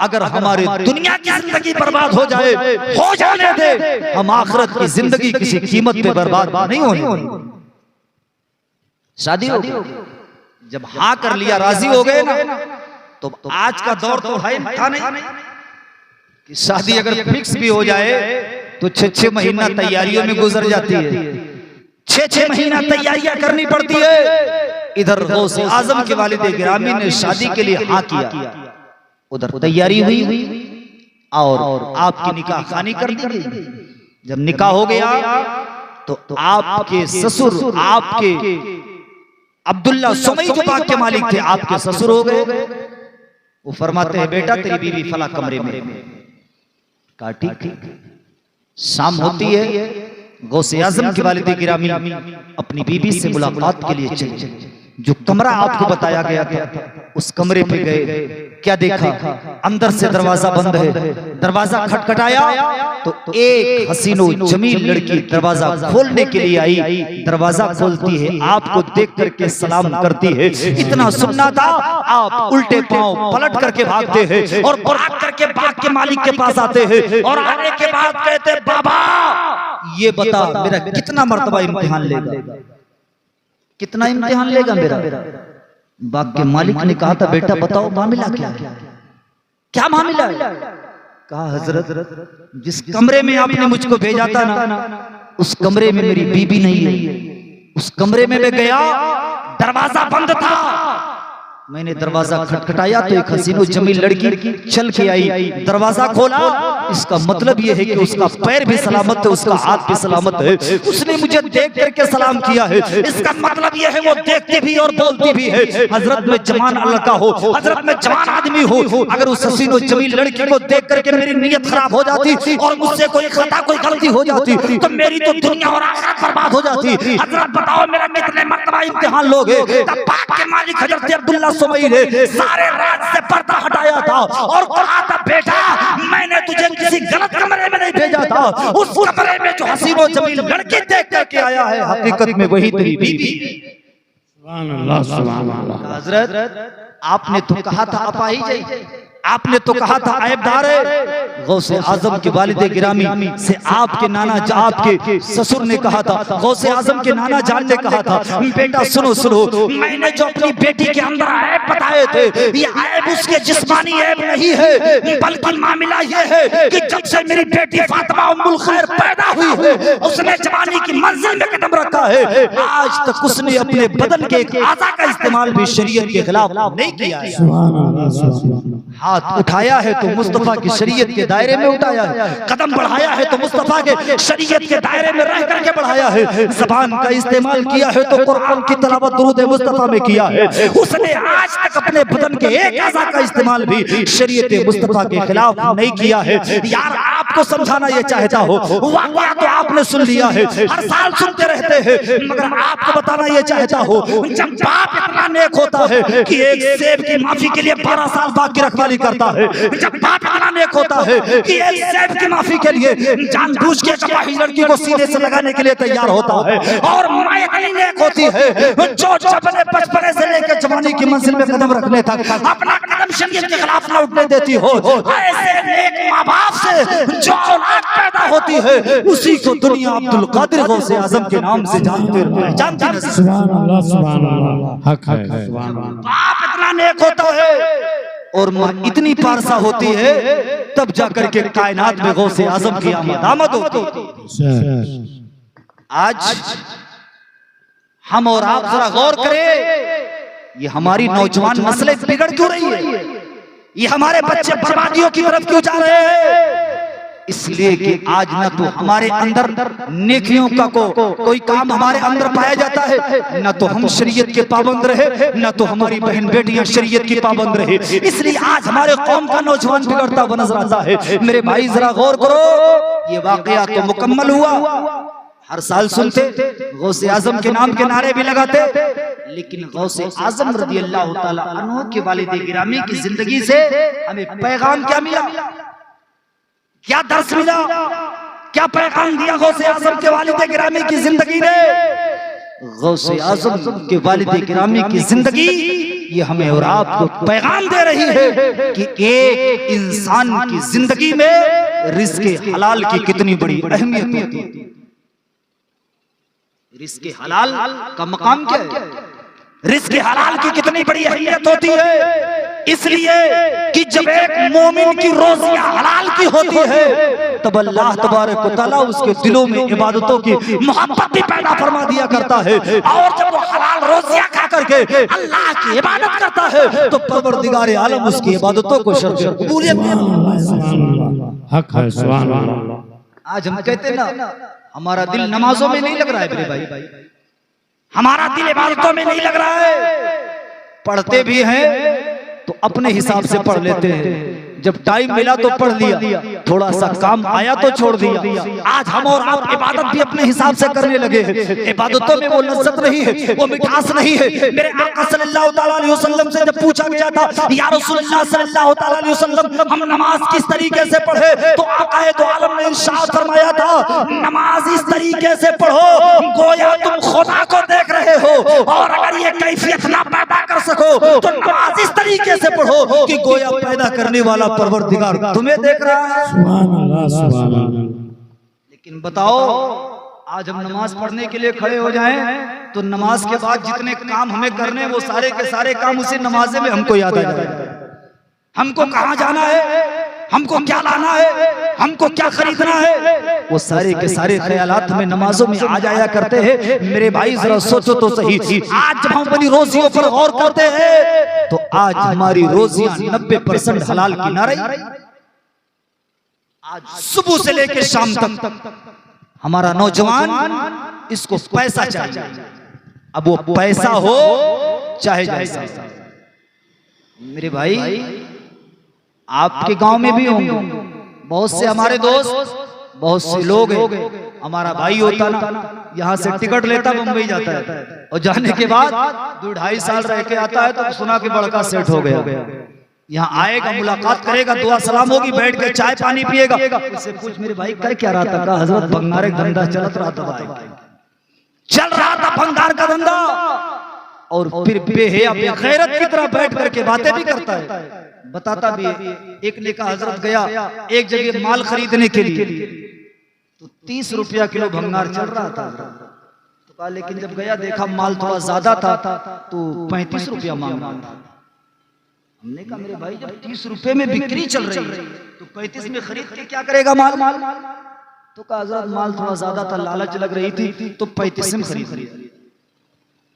अगर हमारे दुनिया की जिंदगी बर्बाद हो जाए हो जाने दे, हम आखिरत की जिंदगी किसी कीमत पे बर्बाद नहीं होनी। शादी हो गई। जब हाँ कर लिया, राजी हो गए ना, तो आज का दौर तो था नहीं कि शादी अगर फिक्स भी हो जाए तो 6-6 महीना तैयारियों में गुजर जाती है, 6-6 महीना तैयारियां करनी पड़ती है। इधर गौसे आज़म के वालिद गिरामी ने शादी के लिए हाँ किया, उधर तैयारी हुई और आपकी निकाह खानी कर दी गई। जब निकाह हो गया तो आपके ससुर, आपके अब्दुल्ला सुमई जो बाग के मालिक थे, आपके ससुर हो गए। वो फरमाते हैं बेटा तेरी बीवी फला कमरे में। कहा ठीक। शाम होती है, गौसे आज़म के वालिद गिरामी अपनी बीवी से मुलाकात के लिए चले। जो कमरा आपको बताया गया था उस कमरे पे गए, क्या देखा, अंदर से दरवाजा बंद है। दरवाजा खटखटाया तो एक हसीनो जमील लड़की दरवाजा खोलने के लिए आई। दरवाजा खोलती है, आपको देख करके सलाम करती है। इतना सुनना था, आप उल्टे पांव पलट करके भागते हैं और भाग करके बाग के मालिक के पास आते हैं और आने के बाद कहते बाबा ये बता मेरा कितना मर्तबा इम्तिहान लेगा, कितना इम्तिहान लेगा मेरा। बाग के मालिक ने कहा था बेटा बताओ मामला क्या मामला है। कहा हजरत जिस कमरे में आपने मुझको भेजा था ना उस कमरे में मेरी बीबी नहीं है। उस कमरे में मैं गया, दरवाजा बंद था, मैंने दरवाजा खटखटाया तो एक हसीनो जमील लड़की चल के आई। दरवाजा खोला, इसका मतलब यह है कि उसका पैर भी सलामत है, उसका हाथ भी सलामत है। उसने मुझे देख करके सलाम किया है, इसका मतलब यह है वो देखती भी और बोलती भी है। हजरत में जवान लड़का हो, हजरत में जवान आदमी हो, अगर उस हसीनो जमील लड़की को देख करके मेरी नीयत खराब हो जाती और मुझसे कोई खता कोई गलती हो जाती तो मेरी तो दुनिया और आखिरत बर्बाद हो जाती। हजरत बताओ मेरा कितने मर्तबा इम्तिहान लोगे। तब बाग के मालिक हजरत अब्दुल्ला सुमई ने सारे राज से पर्दा हटाया था और कहा था बेटा मैंने तुझे किसी गलत कमरे में नहीं भेजा था, उस कमरे में जो हसीनो जमील लड़की देख करके आया है हकीकत में वही तेरी बीवी। सुभान अल्लाह सुभान अल्लाह। हजरत आपने तो कहा था अपाहिज, आपने तो कहा था ऐबदार है। गौसे आज़म के वालिद गिरामी से आपके नाना आपके ससुर ने कहा था, गौसे आज़म के नाना जान ने कहा था बेटा सुनो सुनो, मैंने जो अपनी बेटी के अंदर ऐब बताए थे ये ऐब उसके जिस्मानी ऐब नहीं है, बल्कि मामला ये है कि जब से मेरी बेटी फातिमा उम्मुल खैर पैदा हुई है उसने जवानी की मंजिल में कदम रखा है, आज तक उसने अपने बदन के एक आज़ा का इस्तेमाल भी शरीयत के खिलाफ नहीं किया है। हाथ उठाया है तो मुस्तफा की शरीयत के दायरे में उठाया है, कदम बढ़ाया है तो मुस्तफा के शरीयत के दायरे में रह करके बढ़ाया है, ज़बान का इस्तेमाल किया है तो कुरान की तिलावत दुरूद मुस्तफा में किया है। उसने आज तक अपने बदन के एक आज़ा का इस्तेमाल भी शरीयत मुस्तफा के खिलाफ नहीं किया है। यार आपको समझाना ये चाहता हो, वाक़या तो आपने सुन लिया है, हर साल सुनते रहते हैं, मगर आपको बताना ये चाहता हो, जब बाप इतना नेक होता है कि एक सेब की माफी के लिए 12 साल बाद की रखवाली करता है, जब बाप इतना नेक होता है कि एक सेब की माफी के लिए जानबूझ के चपाही लड़की को सीने से लगाने के लिए तैयार होता है, और माँ इतनी नेक होती है जो अपने बचपने से लेकर जवानी की मंजिल में कदम रखने तक अपना कदम शरीयत के खिलाफ न उठने देती हो। ऐसे नेक माँ बाप से जो औलाद पैदा होती है उसी को दुनिया अब्दुल कादिर गौसे आजम के नाम से जानते हैं। सुभान अल्लाह, सुभान अल्लाह, हक है, सुभान अल्लाह। बाप इतना नेक होता है और माँ इतनी पारसा होती है, तब जाकर के कायनात में गौसे आजम की आमद होती। आज हम और आप जरा गौर करें, ये हमारी नौजवान नस्लें बिगड़ क्यों रही है, ये हमारे बच्चे बर्बादियों की तरफ क्यों जा रहे हैं? इसलिए कि आज न तो हमारे अंदर नेकियों का कोई काम हमारे अंदर पाया जाता है, न तो हम शरीयत के पाबंद रहे, न तो हमारी बहन बेटियां शरीयत की पाबंद रहे। इसलिए आज हमारे कौम का नौजवान बिगड़ता हुआ नजर आता है। मेरे भाई जरा गौर करो, ये वाकया तो मुकम्मल हुआ, हर साल सुनते, गौसे आजम के नाम के नारे भी लगाते, लेकिन गौसे आजम रज़ी अल्लाह ताला अन्हु के वालिद गिरामी की जिंदगी से हमें पैगाम क्या मिला, क्या दर्स मिला, क्या पैगाम दिया गौसे आजम के वालिद गिरामी की जिंदगी ने? गौसे आजम के वालिद गिरामी की जिंदगी ये हमें और आपको पैगाम दे रही है कि एक इंसान की जिंदगी में रिज़्क़े हलाल की कितनी बड़ी अहमियत होती है। रिज़्क़े हलाल का मकाम क्या है, रिज़्क़े हलाल की कितनी बड़ी अहमियत होती है। इसलिए कि जब एक मोमिन की रोज़ियां हलाल की होती है तब अल्लाह तबारक व तआला उसके दिलों में इबादतों की मोहब्बत भी पैदा फरमा दिया करता है, और जब वो हलाल रोज़ियां खा करके अल्लाह की इबादत करता है तो परवरदिगार आलम उसकी इबादतों को शर्फ कबूलियत हक है, सुभान अल्लाह। आज हम कहते ना हमारा दिल नमाजों में नहीं लग रहा है, मेरे भाई हमारा दिल इबादतों में नहीं लग रहा है, पढ़ते भी हैं तो अपने हिसाब से पढ़ लेते हैं, जब टाइम मिला तो पढ़ लिया, थोड़ा सा काम आया तो छोड़ दिया। आज हम और आप इबादत भी अपने हिसाब से करने लगे हैं, इबादतों में वो लज्जत नहीं है, वो मिठास नहीं है। मेरे आका सल्लल्लाहु अलैहि वसल्लम से जब पूछा गया था, या रसूलुल्लाह सल्लल्लाहु अलैहि वसल्लम हम नमाज किस तरीके से पढ़े, तो आका दो आलम ने इरशाद फरमाया था, नमाज इस तरीके से पढ़ो गोया तुम खुदा को देख रहे हो, और अगर ये कैफियत ना पैदा कर सको तो नमाज इस तरीके से पढ़ो कि गोया पैदा करने वाला परवरदिगार तुम्हें देख रहा है। सुभान अल्लाह, सुभान अल्लाह। लेकिन बताओ, आज हम नमाज पढ़ने के लिए खड़े हो जाएं तो नमाज के बाद जितने काम हमें करने वो सारे के सारे काम उसी नमाज़े में हमको याद आ जाए। हमको कहाँ जाना है, हमको क्या लाना है, हमको क्या खरीदना है, वो सारे के सारे ख्यालात हमें नमाजों में आ जाया करते हैं। मेरे भाई जरा सोचो तो सही, आज जब हम अपनी रोजियों पर गौर करते हैं तो आज हमारी रोजियां 90% हलाल की ना रही। आज सुबह से लेकर शाम तक हमारा नौजवान इसको पैसा चाहिए, अब वो पैसा हो चाहे जैसा। मेरे भाई आपके गांव में भी होंगे बहुत से हमारे दोस्त, बहुत से लोग हैं। हमारा भाई होता ना, यहाँ से टिकट लेता मुंबई जाता है और जाने के बाद 2-2.5 साल रह के आता है तो सुना के बड़का सेट हो गया। यहाँ आएगा, मुलाकात करेगा, दुआ सलाम होगी, बैठ के चाय पानी पिएगा, उससे पूछ मेरे भाई कर क्या रहा था, कहा हजरत भंगार का धंधा चल रहा था, चल रहा था भंगार का धंधा, और फिर बेहया बेगैरत की तरह बैठ करके बातें भी करता है, बताता भी है। एक ने कहा हजरत गया एक जगह माल खरीदने के लिए तो 30 रुपया किलो भंगार चल रहा था, तो कहा लेकिन जब गया देखा माल थोड़ा ज्यादा था तो 35 रुपया मांग रहा था। हमने कहा मेरे भाई जब 30 रुपए में बिक्री चल रही है तो 35 में खरीद के क्या करेगा माल? तो कहा हजरत माल थोड़ा ज्यादा था, लालच लग रही थी तो 35 में खरीद लिया।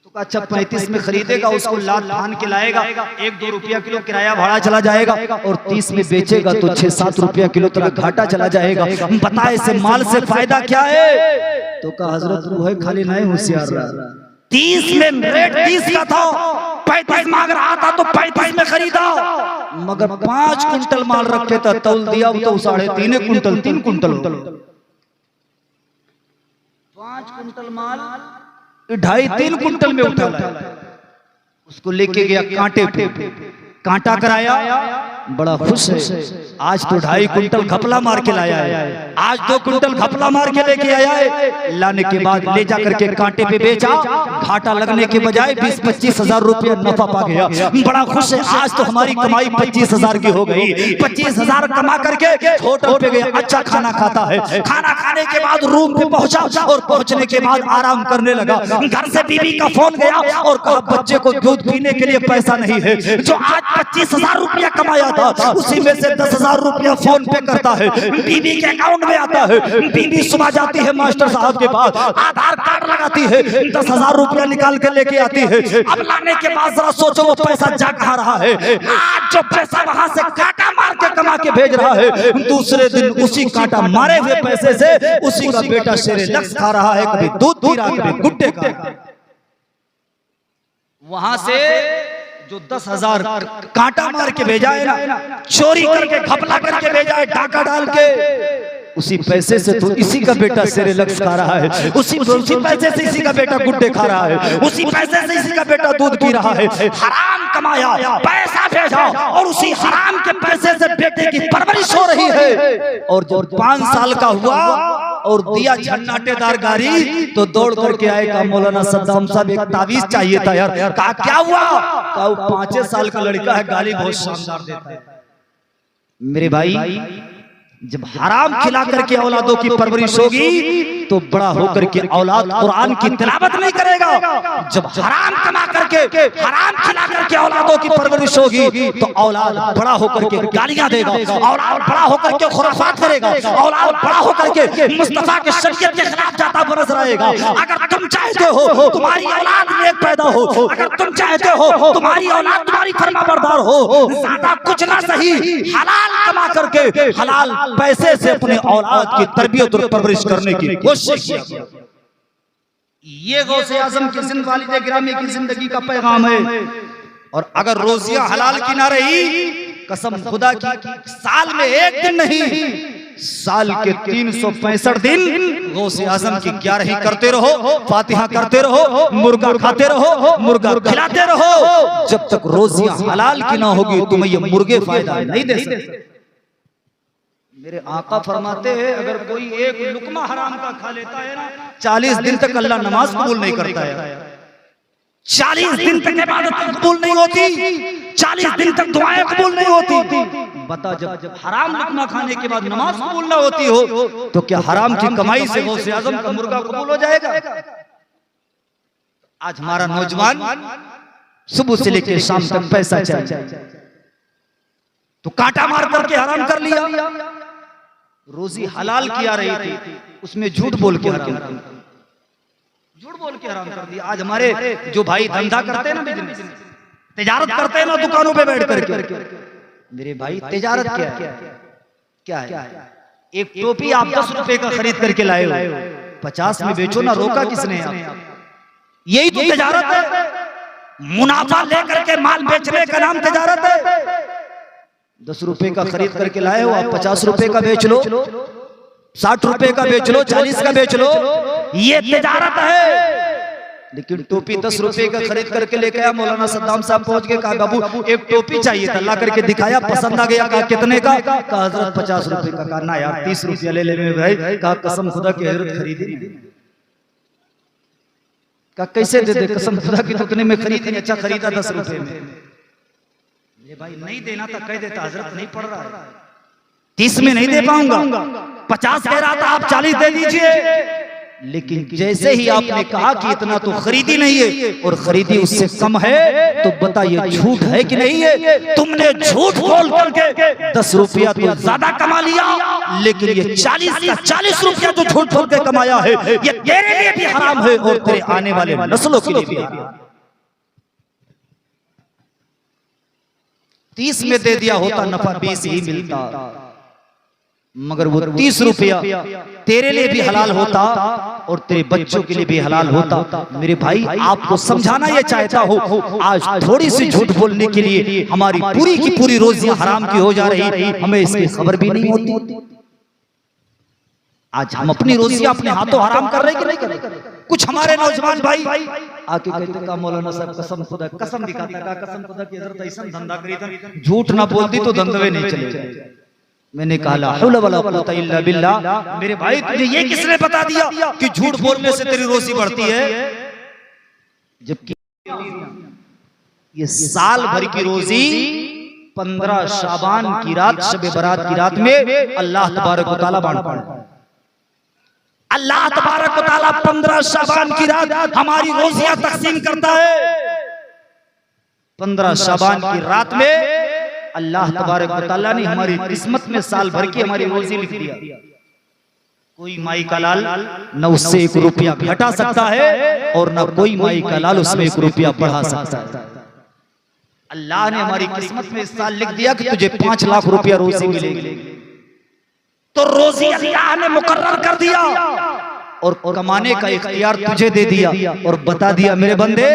तो अच्छा 35 में खरीदेगा, उसको लाद फान के लाएगा, 1-2 रुपया किलो किराया भाड़ा चला जाएगा, और 30 में बेचेगा तो 6-7 रुपया किलो तेरा घाटा चला जाएगा। बता इसे माल से फायदा क्या है? तो कहा हजरत वो है खाली नहीं होशियार रहा। 30 में रेट 30 का था, 35 मांग रहा था तो 35 में खरीदा, मगर 5 कुंटल माल रखे था, तौल दिया तो 3.5 कुंटल 3 कुंटल 5 कुंटल माल 2.5-3 कुंटल में उठा लाया। उसको लेके गया कांटे पे, कांटा कराया, बड़ा खुश है। आज तो 2.5 कुंटल घपला मार के लाया है, आज 2 कुंटल घपला मार के लेके आया है। लाने के बाद ले जा करके कांटे पे बेचा, घाटा लगने के बजाय 20-25 हजार रुपया नफा पा गया। बड़ा खुश है, आज तो हमारी कमाई 25 हजार की हो गई। 25 हजार कमा करके होटल पे गया, अच्छा खाना खाता है। खाना खाने के बाद रूम पे पहुंचा, और पहुंचने के बाद आराम करने लगा। घर से बीवी का फोन गया और कहा बच्चे को दूध पीने के लिए पैसा नहीं है। जो आज 25 हजार रुपया कमाया था, उसी में से 10 हजार रुपया फोन पे करता है, बीबी के अकाउंट में आता है। बीबी सुबह जाती है मास्टर साहब के पास, आधार कार्ड लगाती है, 10 हजार रुपया निकाल के लेके आती है। अब लाने के बाद जरा सोचो वो पैसा जा कहां रहा है? आज जो पैसा वहां से कांटा मार के कमा के भेज रहा है, दूसरे दिन उसी कांटा मारे हुए पैसे से उसी का बेटा शेरे लक्ष्य खा रहा है, कभी दूध पी रहा, कभी गुड्डे का। वहां से जो 10 हजार कांटा मार के भेजा है ना, चोरी करके घपला करके भेजा है, डाका डाल के, उसी पैसे से तो इसी का बेटा शेरे लक्ष्य खा रहा है, उसी पैसे से इसी का बेटा गुड्डे खा रहा है, उसी पैसे से इसी का बेटा दूध पी रहा है। हराम कमाया, पैसा भेजा, और उसी हराम के पैसे से बेटे की परवरिश हो रही है। और जब 5 साल का हुआ और दिया झन्नाटेदार गाड़ी, तो दौड़ करके आए, कहा मौलाना सद्दाम साहब एक तावीज चाहिए था यार। कहा क्या हुआ? कहा 5 साल का लड़का है, गाली बहुत शानदार देता है। मेरे भाई, जब हराम खिला करके औलादों की परवरिश होगी तो बड़ा होकर के औलाद कुरान की तिलावत नहीं करेगा। जब हराम कमा करके हराम खिला करके औलादों की परवरिश होगी तो औलाद बड़ा होकर के गालियां देगा, औलाद बड़ा होकर के खुराफात करेगा, औलाद बड़ा होकर के मुस्तफा के शरीयत के खिलाफ जाता बरस रहेगा। अगर तुम चाहते हो तुम्हारी औलाद नेक पैदा हो, अगर तुम चाहते हो तुम्हारी औलाद तुम्हारी फरमाबरदार हो, ज्यादा कुछ ना सही हलाल कमा करके हलाल पैसे से अपने औलाद की तरबियत और परवरिश करने की कोशिश किया। ये गौसे आजम की जिंदगी वालिद गिरामी की जिंदगी का पैगाम है। और अगर रोजियां हलाल की ना रही, कसम खुदा की, साल में एक दिन नहीं, साल के 365 दिन गौसे आजम की 11 करते रहो, फातिहा करते रहो, मुर्गा खाते रहो, मुर्गा खिलाते रहो। जब तक रोजियां हलाल की ना होगी तुम्हें ये मुर्गे फायदा नहीं दे सकते। मेरे आका फरमाते हैं अगर कोई एक लुकमा हराम का खा लेता है ना, 40 दिन तक अल्लाह नमाज कबूल नहीं करता है, 40 दिन तक इबादत कबूल नहीं होती, 40 दिन तक दुआएं कबूल नहीं होती। बता, जब हराम लुकमा खाने के बाद नमाज कबूल ना होती हो तो क्या हराम की कमाई से गौसे आजम का मुर्गा कबूल हो जाएगा? आज हमारा नौजवान सुबह से लेकर शाम तक पैसा चाहिए तो कांटा मार करके हराम कर लिया। रोजी हलाल की आ रही थी, उसमें झूठ बोल के हराम कर दिया, झूठ बोल के हराम कर दिया। आज हमारे जो भाई धंधा करते हैं ना, बिजनेस तिजारत करते हैं ना दुकानों पे बैठ करके, मेरे भाई तिजारत क्या है? क्या है? एक टोपी आप 10 रुपए का खरीद करके लाए हो, 50 में बेचो ना, रोका किसने? यही तो तिजारत है। मुनाफा लेकर के माल बेचने का नाम तिजारत है। 10 रुपए का खरीद करके लाए हो आप, 50 रुपए का बेच लो, 60 रुपए का बेच लो, 40 का बेच लो, ये तिजारत है। लेकिन टोपी 10 रुपए का खरीद करके लेके आया, मौलाना सद्दाम साहब पहुंच के कहा बाबू एक टोपी चाहिए था, ला करके दिखाया, पसंद आ गया, कहा कितने का? कहा हजरत 50 रुपए का। कहा ना यार 30 रुपया ले ले मेरे भाई। कहा कसम खुदा की हजरत खरीदी नहीं। कहा कैसे दे दे? कसम खुदा की तो उतने में खरीदी नहीं, अच्छा खरीदा 10 रुपए में। ये भाई नहीं देना था कह देता, हजरत नहीं पड़ रहा है, 30 में नहीं दे पाऊंगा, 50 कह रहा था, आप 40 दे दीजिए। लेकिन जैसे ही आपने कहा कि इतना तो खरीदी नहीं है और खरीदी उससे कम है, तो बताइए झूठ है कि नहीं है? तुमने झूठ बोल करके 10 रुपया तो ज्यादा कमा लिया, लेकिन ये 40 रुपया जो झूठ बोल के कमाया है, ये तेरे लिए भी हराम है और तेरे आने वाले नस्लों के लिए भी हराम है। 30 में दे दिया होता नफा 20 ही मिलता, मगर वो 30 रुपया तेरे लिए भी हलाल होता और तेरे बच्चों के लिए भी हलाल होता। मेरे भाई आपको समझाना ये चाहता हूँ, आज थोड़ी सी झूठ बोलने के लिए हमारी पूरी की पूरी रोजियां हराम की हो जा रही, हमें इसकी खबर भी नहीं होती। आज हम अपनी रोजियां अपने हाथों हराम कर रहे कि नहीं कर रहे? कुछ हमारे नौजवान भाई आके कहते का मौलाना साहब कसम खुदा, कसम दिखाता का कसम खुदा की हजरत ऐसा धंधा करी था, झूठ ना बोलती तो धंधे नहीं चले। मैंने कहा ला हौला वला कुव्वता इल्ला बिल्लाह। मेरे भाई तुझे ये किसने बता दिया कि झूठ बोलने से तेरी रोजी बढ़ती है? जबकि ये साल भर की रोजी 15 शाबान की रात, शब बारात की रात में अल्लाह तबारक व तआला बांटता है। अल्लाह तबारक व तआला 15 शाबान की रात हमारी रोजियां तकसीम करता है। 15 शाबान की रात में अल्लाह तबारक व तआला ने हमारी किस्मत में साल भर की हमारी रोजी लिख दिया। कोई माई का लाल न उससे 1 रुपया घटा सकता है और न कोई माई का लाल उसमें 1 रुपया बढ़ा सकता है। अल्लाह ने हमारी किस्मत में इस साल लिख दिया कि तुझे 5 लाख रुपया रोजी मिलेगी, तो रोजी अल्लाह ने मुकर्रर कर दिया और कमाने का इख्तियार तुझे दे दिया और बता दिया मेरे बंदे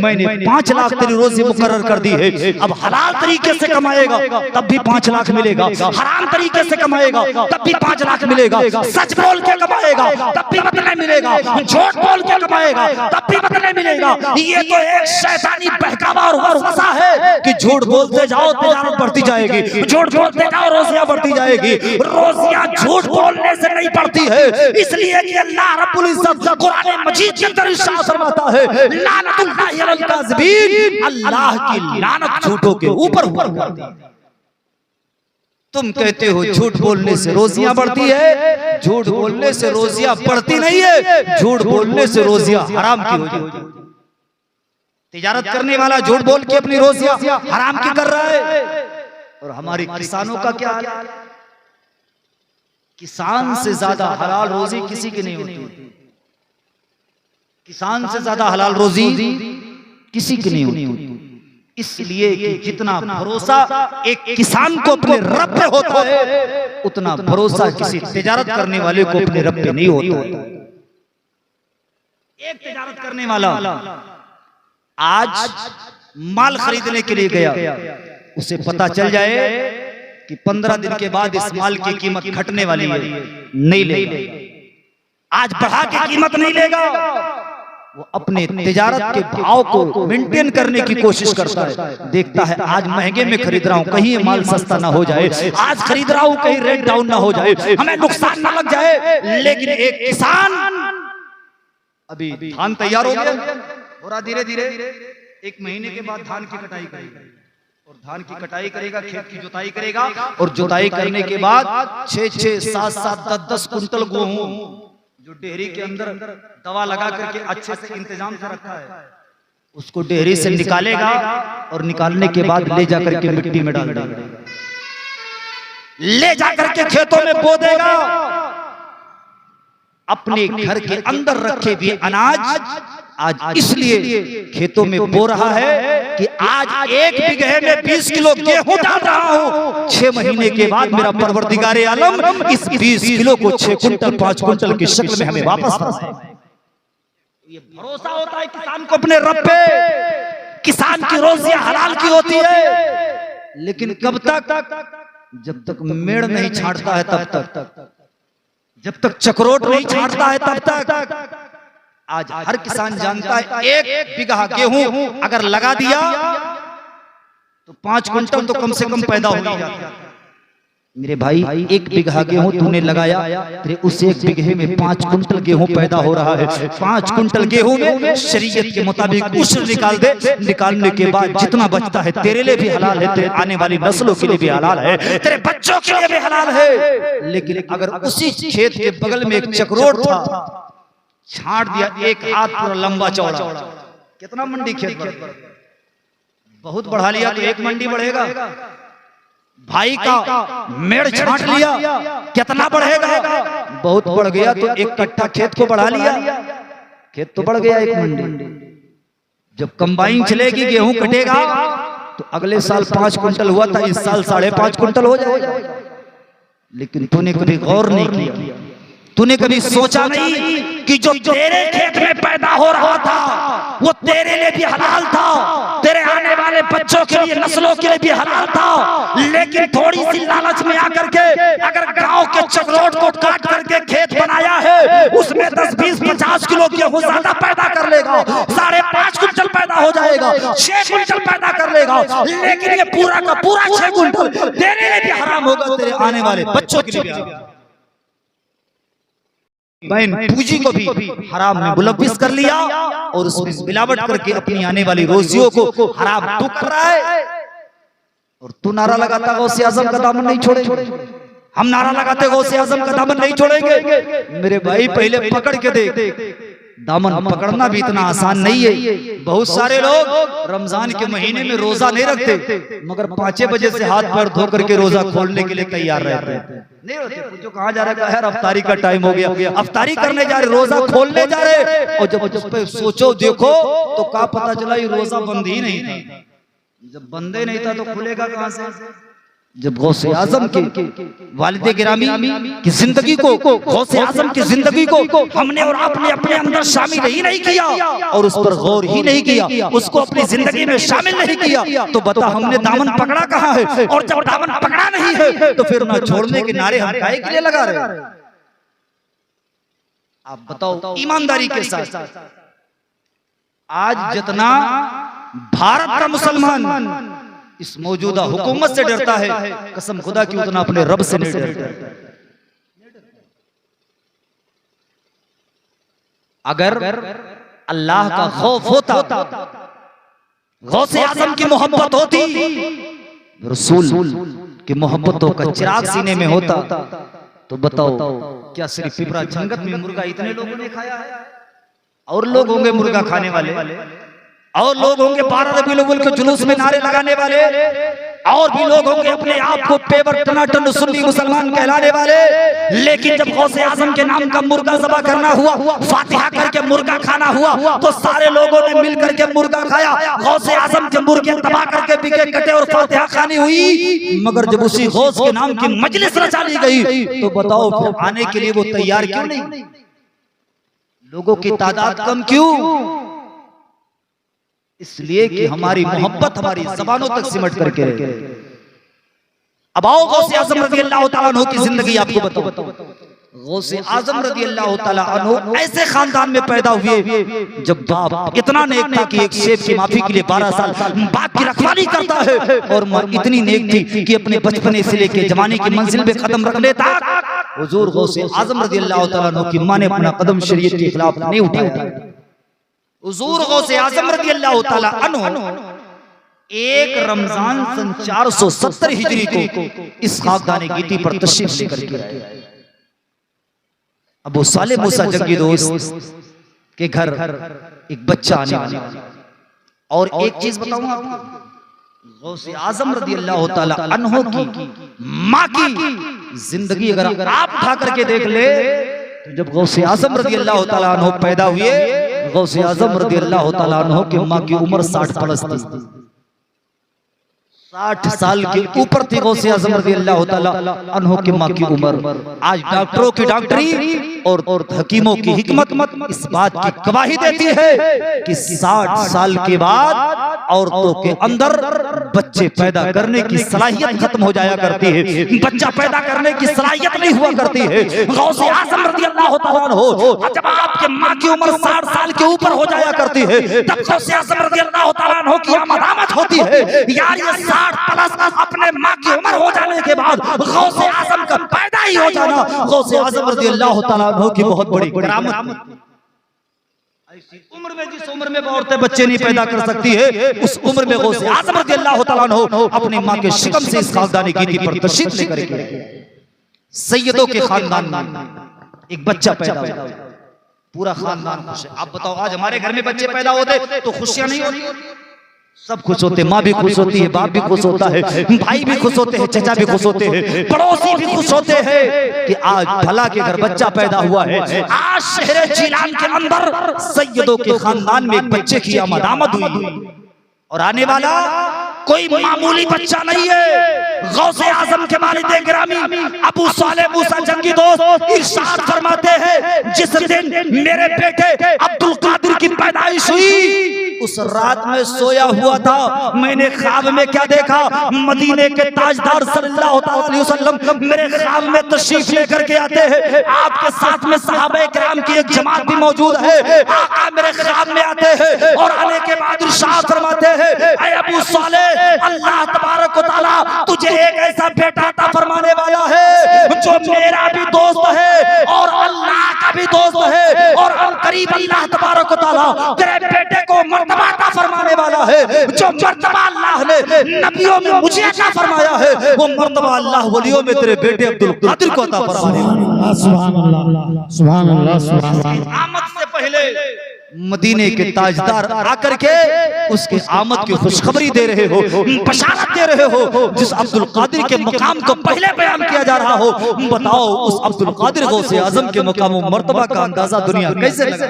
मैंने 5 लाख तेरी रोजी मुकर्रर कर दी है। अब हलाल तरीके से कमाएगा तब भी 5 लाख मिलेगा, हराम तरीके से कमाएगा तब भी 5 लाख मिलेगा, सच बोल के कमाएगा तब भी बदले मिलेगा, झूठ बोल के कमाएगा तब भी बदले मिलेगा। ये तो एक शैतानी बहकावा और वसवसा है कि झूठ बोलते जाओ तिजारत बढ़ती जाएगी, झूठ बोलते जाओ रोजियां बढ़ती जाएगी। रोजियां झूठ बोलने से नहीं बढ़ती है, इसलिए कि अल्लाह रब्बुल इज्जत कुरान मजीद के अंदर इरशाद फरमाता है लानतुल्लाहि अलल काज़िबीन, अल्लाह की लानत झूठों के ऊपर हुआ करती है। तुम कहते हो झूठ बोलने से रोजियां बढ़ती है, झूठ बोलने से रोजियां बढ़ती नहीं है, झूठ बोलने से रोजियां हराम की हो जाती है। तिजारत करने वाला झूठ बोल के अपनी रोजियां हराम की कर रहा है। और हमारे किसानों का क्या हाल है? किसान से ज्यादा हलाल रोजी किसी की नहीं होती, किसान से ज्यादा हलाल रोजी किसी की नहीं होती। इसलिए कि जितना भरोसा एक किसान को अपने रब पे होता है उतना भरोसा किसी तिजारत करने वाले को अपने रब पे नहीं होता। एक तिजारत करने वाला आज माल खरीदने के लिए गया, उसे पता चल जाए कि 15 दिन के बाद इस माल की कीमत घटने वाली है, नहीं लेगा, आज बढ़ा के कीमत नहीं लेगा। वो अपने तिजारत के भाव को मेंटेन करने की कोशिश करता है, देखता है आज महंगे में खरीद रहा हूं कहीं माल सस्ता ना हो जाए, आज खरीद रहा हूं कहीं रेट डाउन ना हो जाए, हमें नुकसान ना लग जाए। लेकिन एक किसान अभी धान तैयार हो गया और धीरे धीरे 1 महीने के बाद धान की कटाई करेगा और धान की कटाई करेगा, खेत की जुताई करेगा और जुताई करने के बाद 6-6, 7-7, 10-10 कुंटल गेहूं जो डेहरी के अंदर दवा लगा करके अच्छे से इंतजाम से रखा है उसको डेहरी से निकालेगा और निकालने के बाद ले जाकर के मिट्टी में डाल देगा, ले जाकर के खेतों में बो देगा। अपने घर के अंदर रखे हुए अनाज आज इसलिए खेतों में बो रहा है कि आज 1 बीघे में 20 किलो गेहूं डाल रहा हूं, 6 महीने के बाद मेरा परवरदिगारे आलम इस 20 किलो को 6 कुंटल 5 कुंटल की शक्ल में हमें वापस कराएगा। ये भरोसा होता है किसान को अपने रब पे। किसान की रोजियां हलाल की होती है, लेकिन कब तक? जब तक मेड़ नहीं छांटता है तब तक, जब तक चक्रोट नहीं छांटता है तब तक। आज हर किसान जानता है 1 बीघा गेहूं अगर लगा दिया तो 5 कुंटल तो कम से कम पैदा हो जाता है। मेरे भाई 1 बीघा गेहूं तूने लगाया, तेरे उस 1 बीघे में 5 कुंटल गेहूं पैदा हो रहा है। 5 कुंटल गेहूं में शरीयत के मुताबिक उश्र निकाल दे, निकालने के बाद जितना बचता है तेरे लिए भी हलाल है, तेरे आने वाली नस्लों के लिए भी हलाल है, तेरे बच्चों के लिए भी हलाल है। लेकिन अगर उसी खेत के बगल में एक चक्रोट था, छांट दिया 1 हाथ पूरा लंबा चौड़ा, कितना मंडी खेत बढ़, बहुत बढ़ा लिया तो 1 मंडी बढ़ेगा। भाई का मेड़ छांट लिया कितना बढ़ेगा, बहुत बढ़ गया तो 1 कट्ठा खेत को बढ़ा लिया, खेत तो बढ़ गया 1 मंडी। जब कंबाइन चलेगी गेहूं कटेगा तो अगले साल 5 क्विंटल हुआ था, इस साल 5.5 क्विंटल हो जाएगा। लेकिन तूने कभी गौर नहीं किया, तूने कभी सोचा नहीं कि जो तेरे खेत में पैदा हो रहा था वो तेरे लिए भी हलाल था, तेरे आने वाले बच्चों के लिए, नस्लों के लिए भी हलाल था। लेकिन थोड़ी सी लालच में आकर के अगर गांव के चकरोट को काट करके खेत बनाया है, उसमें 10, 20, 50 किलो गेहूं ज्यादा पैदा कर लेगा, 5.5 क्विंटल पैदा हो जाएगा, 6 क्विंटल पैदा कर लेगा। लेकिन ये पूरा का पूरा 6 क्विंटल तेरे लिए भी हराम होगा, तेरे आने वाले बच्चों के लिए भी। बहन पूंजी को भी हराम में मुलव्विस कर लिया और उसमें मिलावट करके अपनी आने वाली रोजियों को हराम तू कर रहा है। और तू नारा लगाता गौसे आजम का दामन नहीं छोड़ेंगे, हम नारा लगाते गौसे आजम का दामन नहीं छोड़ेंगे। मेरे भाई पहले पकड़ के देख, दामन पकड़ना भी इतना आसान नहीं है। बहुत सारे लोग रमजान के महीने में रोजा नहीं रखते, मगर 5 बजे से हाथ पैर धो करके रोजा खोलने के लिए तैयार रहते हैं। नहीं होते, जो कहाँ जा रहे हैं, अफ्तारी का टाइम हो गया, अफ्तारी करने जा रहे, रोजा खोलने जा रहे, और जब उस पे सोचो देखो तो क्या पता चला ये रोजा बंद ही नहीं था। जब बंदे नहीं था तो खुलेगा कहाँ से? जब गौसे आजम के वालिदे गिरामी की जिंदगी को, गौसे आजम की जिंदगी को हमने और आपने अपने अंदर शामिल ही नहीं किया और उस पर गौर ही नहीं किया, उसको अपनी जिंदगी में शामिल नहीं किया, तो बता हमने दामन पकड़ा कहाँ है? और जब दामन पकड़ा नहीं है तो फिर ना छोड़ने के नारे हम काहे के लिए लगा रहे? आप बताओ ईमानदारी के साथ, आज जितना भारत का मुसलमान इस मौजूदा हुकूमत से डरता है, कसम खुदा की उतना अपने रब से नहीं डरता। अगर अल्लाह का खौफ होता, गौसे आजम की मोहब्बत होती, रसूल की मोहब्बतों का चिराग सीने में होता, तो बताओ क्या सिर्फ पिपरा जंगत में मुर्गा इतने लोगों ने खाया है? और लोग होंगे मुर्गा खाने वाले, और लोग होंगे 12 रबीउल अव्वल के जुलूस में नारे लगाने वाले, और भी लोग होंगे अपने आप को पेवर टनाटन सुन्नी मुसलमान कहलाने वाले। लेकिन जब गौसे आजम के नाम का मुर्गा ज़बह करना हुआ, फातिहा करके मुर्गा खाना हुआ, तो सारे लोगों ने मिल करके मुर्गा खाया। गौसे आजम के मुर्गे तबाह करके बिके कटे और फातिहा खानी हुई। मगर जब उसी गौस के नाम की मजलिस रचा ली गई, तो बताओ फिर आने के लिए वो तैयार क्यों नहीं? लोगों की तादाद कम क्यों? इसलिए कि हमारी मोहब्बत हमारी ज़बानों तक सिमट करके रहे। अब आओ गौसे आजम रज़ी अल्लाह तआला अन्हु की जिंदगी आपको बताओ। गौसे आजम रज़ी अल्लाह तआला अन्हु ऐसे खानदान में पैदा हुए जब बाप इतना नेक था कि एक शेख की माफी के लिए 12 साल बाप की रखवाली करता है, और मां इतनी नेक थी कि अपने बचपने से लेकर जवानी की मंजिल पे कदम रखने तक हुजूर गौसे आजम रज़ी अल्लाह तआला अन्हु की मां ने अपना कदम शरीयत के खिलाफ नहीं उठाया। हुजूर गौसे आजम रज़ी अल्लाह तआला अन्हु एक रमजान सन 470 हिजरी को इस खाकदाने गीती पर तशरीफ लेकर के आए। अबू साले मूसा जंगी दोस्त के घर एक बच्चा आने वाला। और एक चीज बताऊं आपको, गौसे आजम रज़ी अल्लाह तआला अन्हु की माँ की जिंदगी अगर आप उठा करके देख ले, तो जब गौसे आजम रज़ी अल्लाह तआला अन्हु पैदा हुए, गौसे आजम रज़ी अल्लाह तआला अन्हु की माँ की उम्र 60 प्लस थी, 60 साल के ऊपर थी गौसे आजम रज़ी अल्लाह तआला अन्हु की माँ की उम्र। आज डॉक्टरों की डॉक्टरी और हकीमों की हिकमत इस बात की गवाही देती है कि 60 साल के बाद औरतों के अंदर बच्चे पैदा करने की सलाहियत खत्म हो जाया करती है, बच्चा पैदा करने की सलाहियत नहीं हुआ करती है। गौसे आजम रज़ी अल्लाह तआला अन्हु जब आपके माँ की उम्र 60 साल के ऊपर हो जाया करती है, तब गौसे आजम रज़ी अल्लाह तआला अन्हु की आमद होती है। यार ये 60 प्लस अपने माँ की उम्र हो जाने के बाद गौसे आजम का पैदा ही हो जाना गौसे आजम रज़ी अल्लाह तआला अन्हु की बहुत बड़ी करामत। ऐसी उम्र में, जिस उम्र में औरतें बच्चे नहीं पैदा कर सकती है, उस उम्र में गौसे आजम रज़ी अल्लाह तआला अन्हु अपनी माँ के शिकम से इस खानदानी गीती पर तशरीफ लेकर के सैयदों के खानदान में एक बच्चा पैदा हुआ, पूरा खानदान खुश है। आप बताओ आज हमारे घर में बच्चे पैदा होते तो खुशियां नहीं होती? सब खुश होते, माँ भी खुश होती है, बाप भी खुश होता है, भाई भी खुश होते हैं, चचा भी खुश होते हैं, पड़ोसी भी खुश होते हैं कि आज भला के घर बच्चा पैदा हुआ है। आज शहर जिलान के अंदर सैयदों के खानदान में एक बच्चे की आमद हुई और आने वाला कोई मामूली बच्चा नहीं है। गौसे आजम के वालिद गिरामी अबू सालेह मूसा जंगी दोस्त इरशाद फरमाते हैं, जिस दिन मेरे बेटे अब्दुल कादिर की पैदाइश हुई, उस रात में सोया हुआ था, मैंने ख्वाब में क्या देखा, मदीने के ताजदार सल्लल्लाहु अलैहि वसल्लम मेरे ख्वाब में तशरीफ लेकर के आते हैं। आपके साथ में सहाबा किराम की एक जमात भी मौजूद है। आका मेरे ख्वाब में आते हैं और आने के बाद इरशाद फरमाते हैं, ऐ अबू सालेह, अल्लाह तबारक व तआला तुझे एक ऐसा बेटा अता फरमाने वाला है जो मेरा भी दोस्त है और अल्लाह का भी दोस्त है, और करीब अल्लाह तबारक व तआला तेरे बेटे को मर्तबा अता फरमाने वाला है जो मर्तबा अल्लाह ने नबियों में मुझे अता फरमाया है, वो मर्तबा अल्लाह वलियों में तेरे बेटे अब्दुल कादिर को अता फरमाने वाला है। सुभान अल्लाह, सुभान अल्लाह, सुभान अल्लाह। आमद से पहले मदीने के ताजदार आकर के उसके आमद की खुशखबरी दे रहे हो, बशारत दे रहे हो। जिस अब्दुल कादिर के मकाम को पहले बयान किया जा रहा हो, बताओ उस अब्दुल कादिर गौसे आजम के मकाम व मर्तबा का अंदाजा दुनिया कैसे लगा?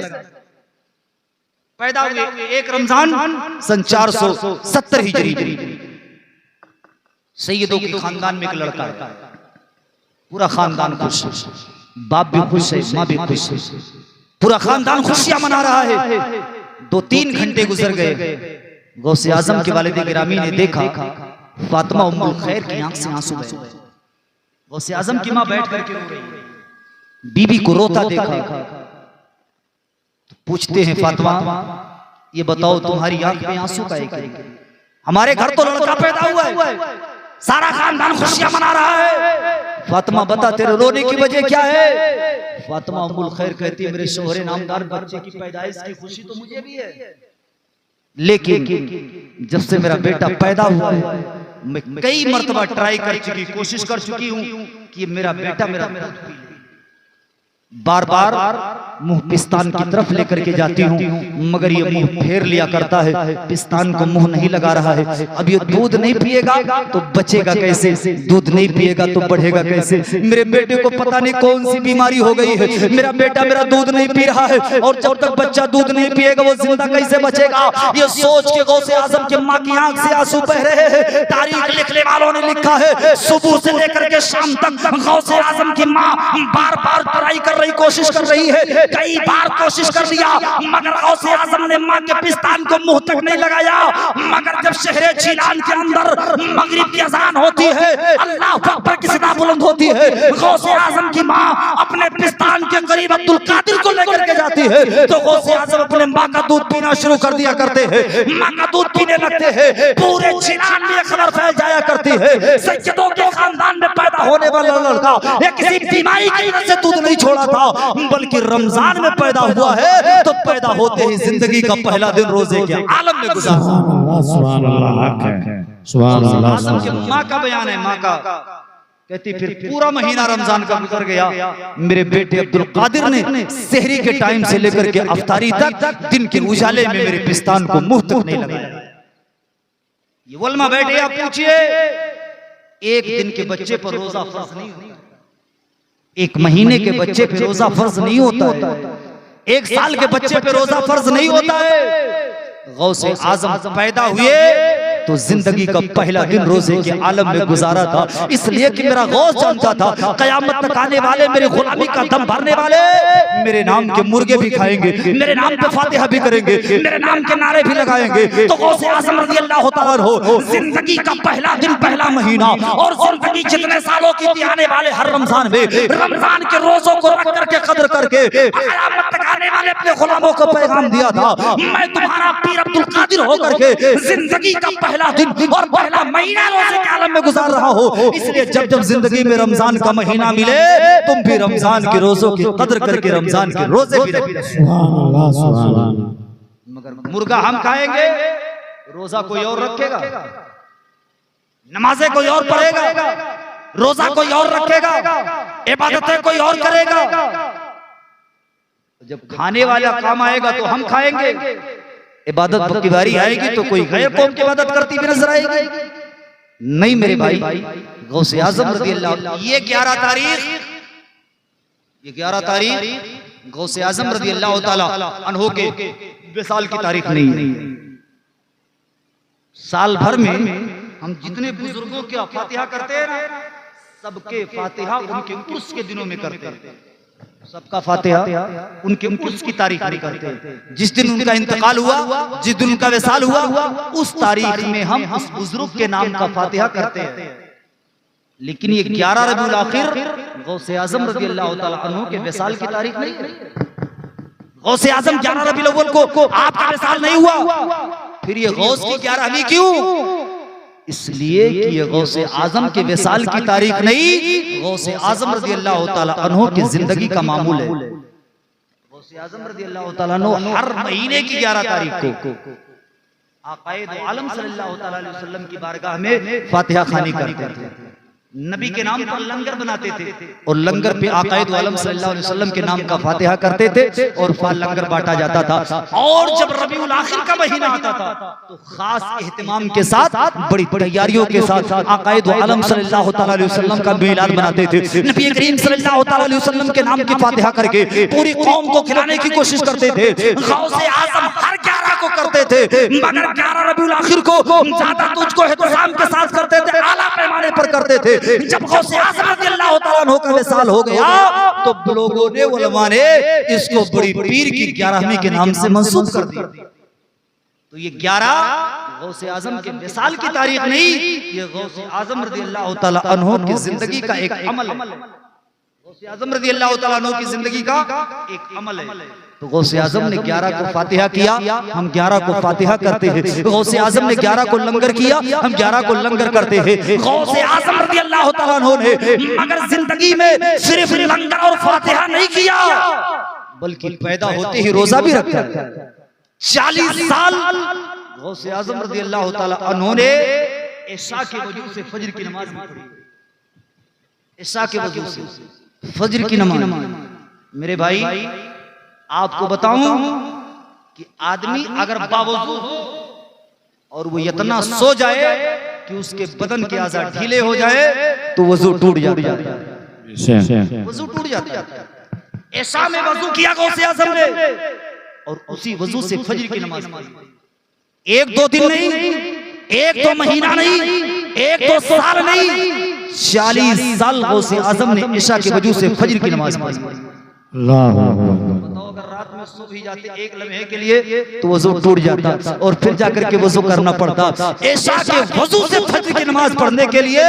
पैदा हुए 1 रमजान सन 470 हिजरी। सैयदों के खानदान में एक लड़का है, पूरा खानदान खुश, बाप भी खुश है, माँ भी खुश है, पूरा खानदान खुशियां मना रहा है। 2-3 घंटे गुजर गए, गौसे आजम के वालिद गिरामी ने देखा फातिमा उम्मुल खैर की आंख से आंसू बहे। गौसे आजम की मां बैठ करके रो रही है, बीबी को रोता देखा। पूछते हैं, फातिमा ये बताओ तुम्हारी आंख में आंसू का है? हमारे घर तो लड़का पैदा हुआ है, सारा खानदान खुशियां मना रहा है। फातिमा बता तेरे रोने की वजह क्या है? फातिमा उम्मुल खैर कहती है, मेरे शोहरे नामदार बच्चे की पैदाइश की खुशी तो मुझे भी है, लेकिन जब से मेरा बेटा पैदा हुआ है मैं कई मर्तबा ट्राई कर चुकी, कोशिश कर चुकी हूं कि मेरा बेटा मेरा दूध पी ले। बार बार मुंह पिस्तान की तरफ लेकर के जाती हूँ, मगर ये मुंह फेर लिया करता है, पिस्तान को मुंह नहीं लगा रहा है। अब ये दूध नहीं पिएगा तो बचेगा कैसे, दूध नहीं पिएगा तो बढ़ेगा कैसे? मेरे बेटे को पता नहीं कौन सी बीमारी हो गई है, मेरा बेटा मेरा दूध नहीं पी रहा है, और जब तक बच्चा दूध नहीं पिएगा वो जिंदा कैसे बचेगा? ये सोच के गौसे आजम के माँ की आंख से आंसू बह रहे हैं। तारीख लिखने वालों ने लिखा है, सुबह से लेकर के शाम तक गौसे आजम की माँ बार बार ट्राई कर रही, कोशिश कर रही है, कई बार कोशिश कर लिया, मगर गौसे आजम ने मां के पिस्तान को मुंह तक नहीं लगाया। मगर जब शहरे जिलान के अंदर मगरिब की अजान होती है, अल्लाह अकबर की सदा बुलंद होती है, गौसे आजम की मां अपने पिस्तान के करीब अब्दुल कादिर को लेकर के जाती है, तो गौसे आजम अपने मां का दूध पीना शुरू कर दिया करते हैं। मां का दूध पीने लगते हैं, पूरे जिलान में खबर फैल जाया करती है, सैयदों के खानदान में पैदा होने वाला लड़का ये किसी बीमारी की वजह से दूध नहीं छोड़ा था, बल्कि रमजान में पैदा हुआ है, तो पैदा होते ही जिंदगी का पहला दिन रोजे के आलम में गुजारा। सुभान अल्लाह, हक है, सुभान अल्लाह। आजम के माँ का बयान है, माँ का कहती फिर पूरा महीना रमजान का गुजर गया, मेरे बेटे अब्दुल कादिर ने सहरी के टाइम से लेकर के अफ्तारी तक दिन के उजाले में मेरे पिस्तान को मुंह तक नहीं लगाया। ये वल्मा बैठे, आप पूछिए, एक दिन के बच्चे पर रोजा फर्ज नहीं होता, एक महीने के बच्चे पे रोजा फर्ज नहीं होता है, एक साल के बच्चे पे रोजा फर्ज नहीं होता है। गौसे आजम पैदा हुए तो जिंदगी का पहला दिन रोजे के आलम में गुजारा था, इसलिए कि मेरा गौस जानता था कयामत तक आने वाले मेरे गुलामी का दम भरने वाले मेरे नाम के मुर्गे भी खाएंगे, मेरे नाम पे फातिहा भी करेंगे, मेरे नाम के नारे भी लगाएंगे। तो गौसे आजम रज़ी अल्लाह तआला अन्हु जिंदगी का पहला दिन, पहला महीना और जिंदगी जितने सालों की थी, आने वाले हर रमजान में रमजान के रोजों को रख करके कदर करके कयामत तक आने वाले अपने गुलामों को पैगाम दिया था, मैं तुम्हारा पीर अब्दुल कादिर होकर के जिंदगी का पहला दिन और पहला महीना रोजे के आलम में गुजार रहा हो। इसलिए जब जब जिंदगी में रमजान का महीना मिले, तुम भी रमजान के रोजों की कदर करके रमजान के रोजे भी रखिए। सुभान अल्लाह, सुभान अल्लाह। मगर मुर्गा हम खाएंगे, रोजा कोई और रखेगा, नमाजें कोई और पढ़ेगा, रोजा कोई और रखेगा, इबादतें कोई और करेगा। जब खाने वाला काम आएगा तो हम खाएंगे, इबादत की बारी आएगी तो कोई गैर कौम की इबादत करती भी नजर आएगी। नहीं मेरे भाई, गौसे आजम रज़ी अल्लाह, ये 11 तारीख गौसे आजम रज़ी अल्लाह तआला अन्हु के विसाल की तारीख नहीं है। साल भर में हम जितने बुजुर्गों के फातिहा करते हैं ना, सबके फातिहा उनके उर्स के दिनों में करते हैं। सबका फातिहा उनके उर्स की तारीख में करते हैं। जिस दिन उनका इंतकाल हुआ, जिस दिन उनका विसाल हुआ, उस तारीख में हम उस बुजुर्ग के नाम का फातिहा करते हैं। लेकिन ये 11 रबीउल आखिर गौसे आजम रज़ियल्लाहु ताला अन्हु के विसाल की तारीख नहीं है। गौसे आजम 11 रबीउल अव्वल को आपका विसाल नहीं हुआ, फिर ये गौस की 11वीं क्यों? इसलिए कि ये गौसे आजम के विसाल की तारीख नहीं, गौसे आजम रज़ियल्लाहु ताला अन्हु की जिंदगी का मामूल है। गौसे आजम रज़ियल्लाहु ताला अन्हु हर महीने की 11 तारीख को आक़ाए दो आलम सल्लल्लाहु ताला अलैहि वसल्लम की बारगाह में फातिहा खानी करते थे। नबी के नाम पर लंगर बनाते थे और लंगर पे आक़ाए दो आलम सल्लल्लाहु अलैहि वसल्लम के नाम का फातिहा करते थे और लंगर बांटा जाता था। और जब रबीउल आखिर का महीना आता था तो खास एहतिमाम के साथ, बड़ी तैयारियों के साथ आक़ाए दो आलम सल्लल्लाहु ताला अलैहि वसल्लम का मिलाद बनाते थे। नबी करीम सल्लल्लाहु ताला अलैहि वसल्लम के नाम की फातिहा करके पूरी कौम को खिलाने की कोशिश करते थे। गौसे आजम हर 11 को करते थे, मगर 11 रबीउल आखिर को ज्यादा तुझको एहतराम के साथ करते थे, आला पैमाने पर करते थे। जब गौसे आज़म रज़ियल्लाहु ताला अन्हु का विसाल हो गया तो लोगों ने, उलमा ने इसको बड़ी पीर की 11वीं के नाम से मंसूब कर दिया। तो ये 11 गौसे आज़म के विसाल की तारीख नहीं, ये गौसे आज़म रज़ियल्लाहु ताला अन्हु की जिंदगी का एक अमल है। गौसे आज़म रज़ियल्लाहु ताला अन्हु की जिंदगी का एक अमल है। तो गौसे आज़म ने 11 को फातिहा किया, हम 11 को फातिहा करते हैं। गौसे आज़म ने 11 को लंगर किया, हम 11 को लंगर करते हैं। गौसे आज़म रज़ियल्लाहु ताला अन्हु ने मगर जिंदगी में सिर्फ लंगर और फातिहा नहीं किया, बल्कि पैदा होते ही रोजा भी रखा। 40 साल गौसे आज़म रज़ियल्लाहु ताला अन्हु ने इशा के वजू से फजर की नमाज पढ़ी। इशा के वजू से फजर की नमाज। मेरे भाई आपको बताऊं कि आदमी अगर बावजू हो और वो इतना सो जाए कि उसके बदन के आज़ा ढीले हो जाए तो वजू टूट जाता है। वजू टूट जाता है। ऐसा में वजू किया गौसे आज़म ने और उसी वजू से फजर की नमाज पढ़ी। 1-2 दिन नहीं, 1-2 महीना नहीं, 1-2 साल नहीं, 40 साल गौसे आज़म ने इशा के वजू से फजर की नमाज पढ़ी। बताओ अगर रात में सो भी जाते एक लम्हे के लिए तो वजू टूट जाता और फिर जाकर के वजू करना पड़ता। इशा के वजू से फजर की नमाज पढ़ने के लिए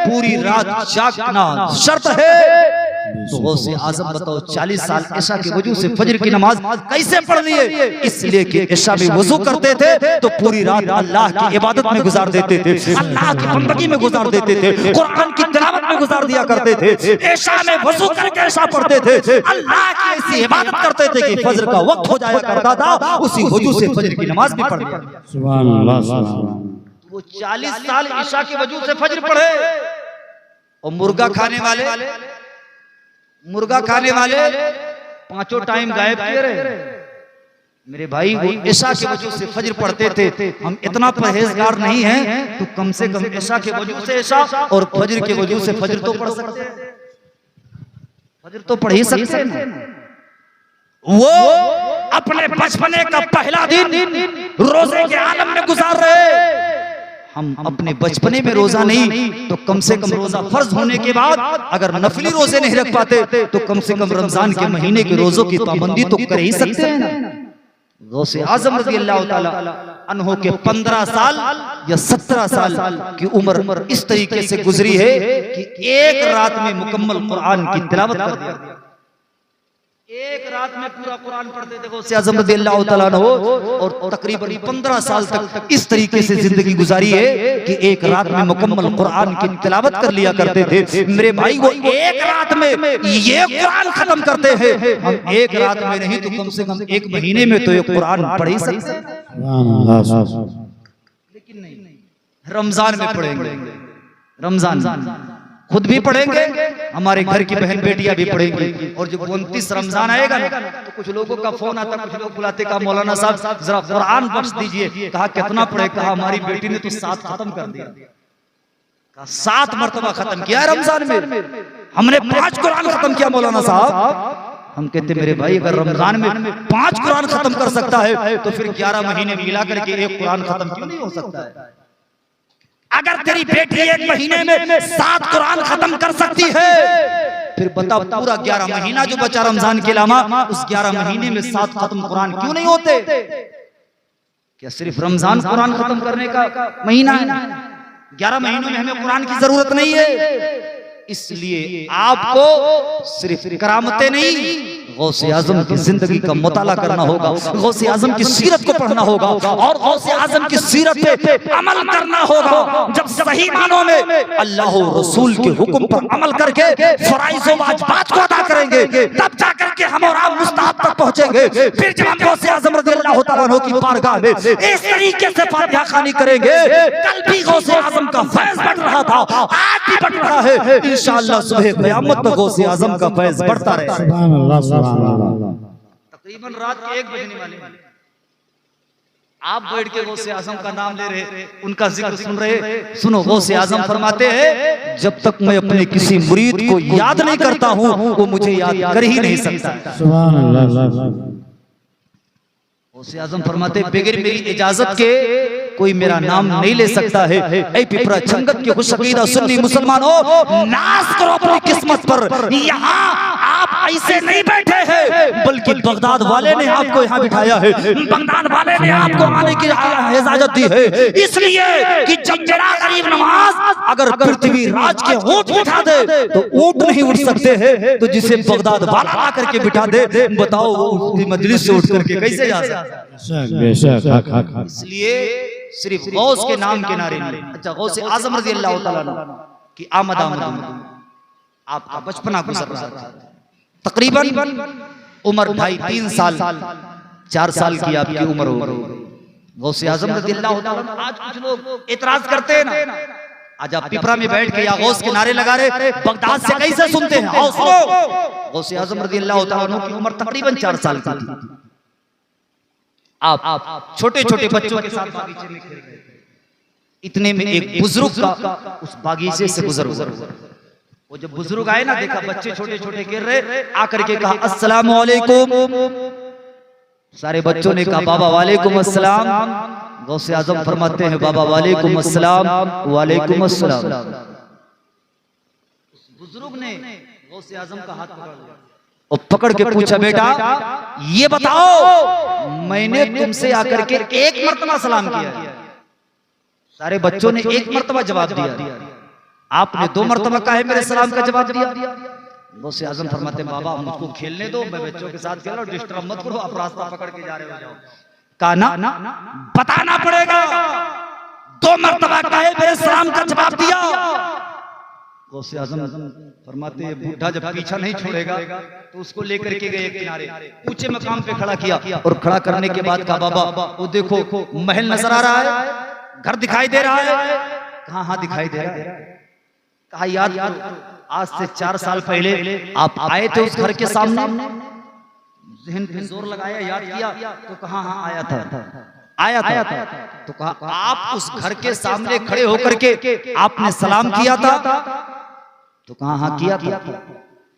पूरी रात जागना शर्त है। तो गौसे आज़म बताओ 40 साल इशा के वजू से फजर की नमाज कैसे पढ़ लिए? इसलिए कि इशा में वजू करते थे तो पूरी रात अल्लाह की इबादत में गुजार देते थे, अल्लाह की बंदगी में गुजार देते थे, कुरान की तिलावत में गुजार दिया करते थे। इशा में वजू करके इशा पढ़ते थे, अल्लाह की ऐसी इबादत करते थे कि फजर का वक्त हो जाया करता था, उसी वजू से फजर की नमाज भी पढ़ लिया। सुभान अल्लाह, सुभान अल्लाह। वो 40 साल इशा के वजू से फजर पढ़े। और मुर्गा खाने वाले 5 टाइम गायब किए रहे। मेरे भाई वो इशा के वजू से फजर पढ़ते थे। हम इतना परहेजगार नहीं हैं तो कम से कम इशा के वजू से इशा और फजर के वजू से फजर तो पढ़ सकते हैं। फजर तो पढ़ ही सकते हैं। वो अपने बचपने का पहला दिन रोजे के आलम में गुजार रहे। हम अपने बचपने में रोजा नहीं तो कम से कम रोजा फर्ज होने के बाद अगर नफली रोजे नहीं रख पाते तो कम से कम रमजान के महीने के रोजों की पाबंदी तो कर ही सकते हैं। गौसे आज़म रज़ियल्लाहु ताला अन्हु के 15 साल या 17 साल की उम्र इस तरीके से गुजरी है कि एक रात में मुकम्मल कुरान की तिलावत कर दिया। एक रात में पूरा कुरान पढ़ते थे गौसे आज़म रज़ियल्लाहु ताला अन्हु और तकरीबन 15 साल तक इस तरीके से जिंदगी गुजारी है कि एक रात में मुकम्मल कुरान की तिलावत कर लिया करते थे। मेरे भाई वो एक रात में ये कुरान खत्म करते हैं। हम एक रात में नहीं तो कम से कम एक महीने में तो ये कुरान पढ़ ही सकते हैं। लेकिन नहीं, रमजान में पढ़ेंगे, रमजान खुद भी पढ़ेंगे, हमारे घर की बहन बेटियां भी पढ़ेंगी। और जब 29 रमजान आएगा ना तो कुछ लोगों का फोन आता, कुछ लोग बुलाते, कहा मौलाना साहब जरा कुरान बख्श दीजिए। कहा कितना पढ़े? कहा हमारी बेटी ने तो 7 खत्म कर दिया। कहा 7 मरतबा खत्म किया रमजान में, हमने 5 कुरान खत्म किया मौलाना साहब। हम कहते मेरे भाई अगर रमजान में 5 कुरान खत्म कर सकता है तो फिर 11 महीने मिला करके 1 कुरान खत्म क्यों नहीं हो सकता है? अगर तेरी बेटी 1 महीने में 7 कुरान खत्म कर सकती है, फिर बता पूरा 11 महीना जो बचा रमजान के अलावा, उस 11 महीने में 7 खत्म कुरान क्यों नहीं होते? क्या सिर्फ रमजान कुरान खत्म करने का महीना है? 11 महीनों में हमें कुरान की जरूरत नहीं है। इसलिए आपको सिर्फ करामतें नहीं, गौसे आजम की जिंदगी का मुताला करना होगा, गौसे आजम की सीरत को पढ़ना होगा और गौसे आजम की सीरत पे अमल करना होगा। जब सही मानों में अल्लाह रसूल के हुक्म पर अमल करके फराइज़ व वाजिबात को अदा करेंगे, तब जाकर के हम और आप मुस्ताहब तक पहुंचेंगे। फिर जब हम गौसे आजम रज़ियल्लाहु तआला अन्हु की बारगाह में इस तरीके से फातिहा खानी करेंगे, कल भी गौसे आजम का फैज़ बढ़ रहा था, आज भी बढ़ रहा है, इंशाअल्लाह सुबह क़यामत तक गौसे आजम का फैज़ बढ़ता रहेगा। सुभान अल्लाह, सुभान अल्लाह। तकरीबन रात के 1 बजने वाले, आप बैठ के गौसे आजम का नाम ले रहे, उनका जिक्र सुन रहे। सुनो, गौसे आजम फरमाते हैं जब तक मैं अपने किसी मुरीद को याद नहीं करता हूं, वो मुझे याद कर ही नहीं सकता। सुभान अल्लाह। गौसे आजम फरमाते बगैर मेरी इजाजत के कोई मेरा नाम नहीं ले सकता है। ऐ पिपरा छंगत के खुश अकीदा सुन्नी मुसलमानों, नाज करो अपनी किस्मत पर। यहाँ आप ऐसे नहीं बैठे हैं, बल्कि बगदाद वाले ने आपको यहाँ बिठाया है, बगदाद वाले ने आपको आने की इजाजत दी है, इसलिए कि जब मेरा गरीब नवाज अगर पृथ्वी राज के ऊंट बिठा दे तो ऊंट नहीं उठ सकते हैं, तो जिसे बगदाद वाला ला करके बिठा दे, बताओ वो उसकी मजलिस से उठ करके कैसे जा सकता है? बेशक। इसलिए सिर्फ गौस के नाम के नारे नहीं। अच्छा, गौसे आजम रज़ियल्लाहु तआला की आमद आपका बचपना गुजर रहा था, तकरीबन उम्र ढाई 3 साल 4 साल की आपकी उम्र हो गई। गौसे आजम रज़ियल्लाहु तआला, आज कुछ लोग इतराज करते हैं ना, आज आप पिपरा में बैठ के या गौस के नारे लगा रहे, बगदाद से कैसे सुनते हैं? आओ सुनो, गौसे आजम रज़ियल्लाहु तआला की उम्र तकरीबन 4 साल की थी। आप छोटे छोटे बच्चों के साथ बागीचे में खेल रहे थे, इतने में एक बुजुर्ग का उस बागीचे से गुजर हुआ। वो जब बुजुर्ग आए ना, देखा बच्चे छोटे छोटे खेल रहे, आकर के कहा अस्सलाम वालेकुम। सारे बच्चों ने कहा बाबा वालेकुम अस्सलाम। गौसे आजम फरमाते हैं बाबा वालेकुम अस्सलाम, वालेकुम अस्सलाम। उस बुजुर्ग ने गौसे आजम का हाथ पकड़ लिया और पकड़ के पूछा, बेटा ये बताओ मैंने तुमसे आकर के 1 मर्तबा सलाम किया? सारे बच्चों ने 1 मर्तबा जवाब दिया, आपने 2 मर्तबा कहा है मेरे सलाम का जवाब दिया। गौसे आजम फरमाते बाबा मुझको खेलने दो, मैं बच्चों के साथ खेल रहा हूं, डिस्टर्ब मत करो, आप रास्ता पकड़ के जा रहे हो। कहा ना बताना पड़ेगा, 2 मर्तबा कहा है मेरे सलाम का जवाब दिया। गौसे आजम फरमाते हैं बूढ़ा जब पीछा नहीं छोड़ेगा तो उसको लेकर के गए किनारे, ऊंचे मकाम पे खड़ा किया और खड़ा करने के बाद कहा बाबा वो देखो महल नजर आ रहा है, घर दिखाई दे रहा है? कहा हाँ दिखाई दे रहा है। कहा याद आज से 4 साल पहले आप आए थे उस घर के सामने? जहन पे जोर लगाया, याद किया तो कहा हाँ आया था। तो कहा आप उस घर के सामने खड़े होकर के आपने सलाम किया था? तो कहा हाँ किया था।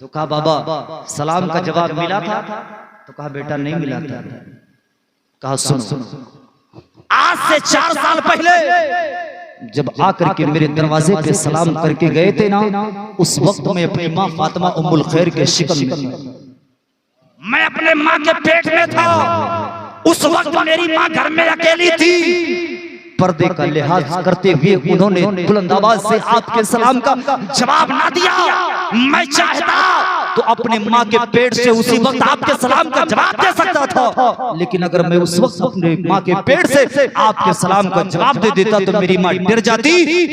तो कहा बाबा सलाम का जवाब मिला था? तो कहा बेटा नहीं मिला था। कहा सुनो, आज से 4 साल पहले जब आकर के मेरे दरवाजे पे सलाम करके गए थे ना, उस वक्त में अपनी माँ फातिमा उम्मुल खैर के शिकन में, मैं अपने माँ के पेट में था। उस वक्त मेरी माँ घर में अकेली थी। पर्दे का लिहाज करते हुए उन्होंने बुलंद आवाज से आपके सलाम का जवाब ना दिया। मैं चाहता तो अपने माँ के पेट से उसी वक्त आपके सलाम का जवाब दे सकता था, लेकिन अगर मैं उस वक्त अपने माँ के पेट से आपके सलाम का जवाब दे देता तो मेरी माँ डर जाती,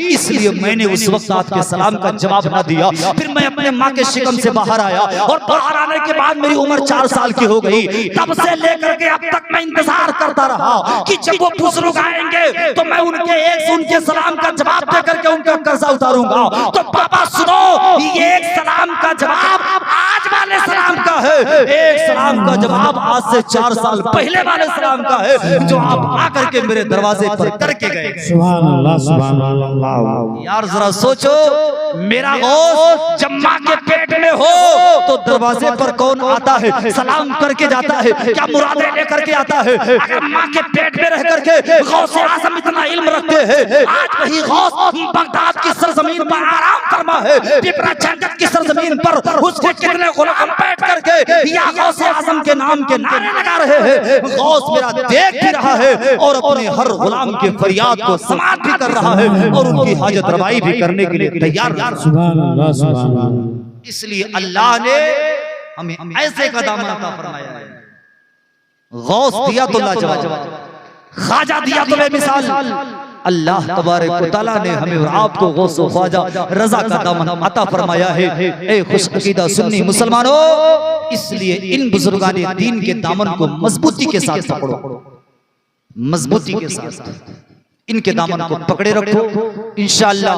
इसलिए मैंने उस वक्त आपके सलाम का जवाब ना दिया। फिर मैं अपने माँ के शिकम से बाहर आया और बाहर आने के बाद मेरी उम्र 4 साल की हो गई। तब से लेकर के अब तक मैं इंतजार करता रहा कि जब वो बुजुर्ग आएंगे तो मैं उनके सलाम का जवाब दे करके उनका कर्जा उतारूंगा। तो पापा सुनो, ये एक सलाम का जवाब आज वाले सलाम का है, एक सलाम का जवाब आज से 4 साल पहले वाले सलाम का है जो आप आकर के मेरे दरवाजे पर करके गए। सुभान अल्लाह, सुभान अल्लाह। यार जरा सोचो, मेरा गौस जब माँ के पेट में हो तो दरवाजे पर कौन आता है, सलाम करके जाता है, क्या मुरादें लेकर के आता है। अगर माँ के पेट में रह करके गौस आज़म इतना इल्म रखते हैं, आज वही गौस बगदाद की सरजमीन पर आराम फरमा है, पिपरा जन्नत की सरजमीन पर उसके कितने गुलाम बैठ करके या गौस आज़म के नाम के नारे लगा रहे हैं। गौस मेरा देख भी रहा है और अपने हर गुलाम के फरियाद को समाअत भी कर रहा है और उनकी हाजत रवाई भी करने के लिए तैयार। सुभान अल्लाह, सुभान अल्लाह। इसलिए अल्लाह ने हमें ऐसे का दामन अता फरमाया है। गौस दिया तो लाजवाब, ख्वाजा दिया तो बेमिसाल। अल्लाह तबारक व तआला ने हमें और आपको गौस व ख्वाजा रजा का दामन अता फरमाया है। ए खुश अकीदा सुन्नी मुसलमानों, इसलिए इन बुजुर्गाने दीन के दामन को मजबूती के साथ पकड़ो, मजबूती के साथ इनके दामन को पकड़े रखो। इंशाअल्लाह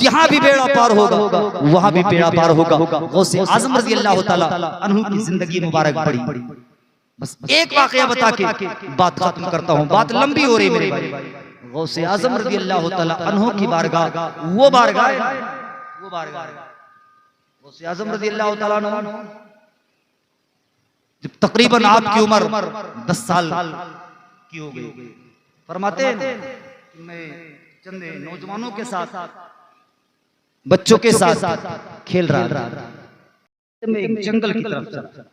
यहाँ भी बेड़ा पार होगा, वहां भी बेड़ा पार होगा। गौस आज़म रज़ी अल्लाह तआला अन्हु की जिंदगी मुबारक पड़ी। बस एक वाकया बता के बात खत्म करता हूँ, बात लंबी हो रही मेरे भाई। गौस आज़म रज़ी अल्लाह तआला अन्हु की बारगाह, वो बारगाह गौस आज़म रज़ी अल्लाह तआला अन्हु जब तकरीबन आपकी उम्र 10 साल की हो गई, फरमाते हैं मैं चंद नौजवानों के साथ, बच्चों के साथ खेल रहा था। मैं एक जंगल की तरफ चला,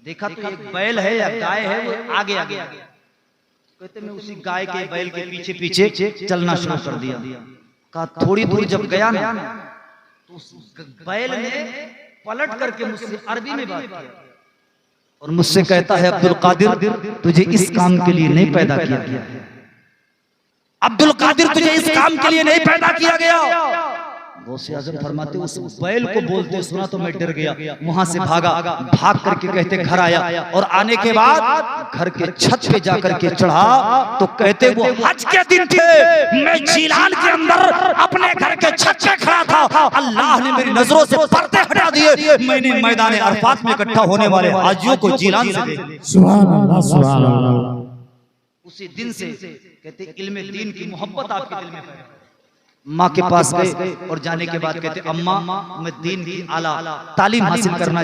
देखा तो एक बैल है या गाय है, वो आगे आगे कहते मैं उसी गाय के बैल के पीछे पीछे चलना शुरू कर दिया। कहा थोड़ी दूर जब गया ना तो उस बैल ने पलट करके मुझसे अरबी में बात किया और मुझसे कहता है अब्दुल कादिर तुझे इस काम के लिए नहीं पैदा किया गया, अब्दुल कादिर तुझे इस काम के लिए नहीं पैदा किया गया। गौस आज़म फरमाते उस बैल को बोलते सुना तो मैं डर गया, वहां से भागा, भाग करके कहते घर आया और आने के बाद घर के छत पे जाकर के चढ़ा तो कहते वो हज के दिन थे, मैं जिलान के अंदर अपने घर के छत पे खड़ा था। अल्लाह ने मेरी नजरों से पर्दे हटा दिए, मैंने मैदान अरफात में इकट्ठा होने वाले हाजियों को जिलान से देखा। सुभान अल्लाह, सुभान अल्लाह। उसी दिन से कहते इल्म दीन की मोहब्बत आपके दिल में पैदा। माँ के पास गए और जाने के बाद कहते अम्मा मैं दीन की आला तालीम हासिल करना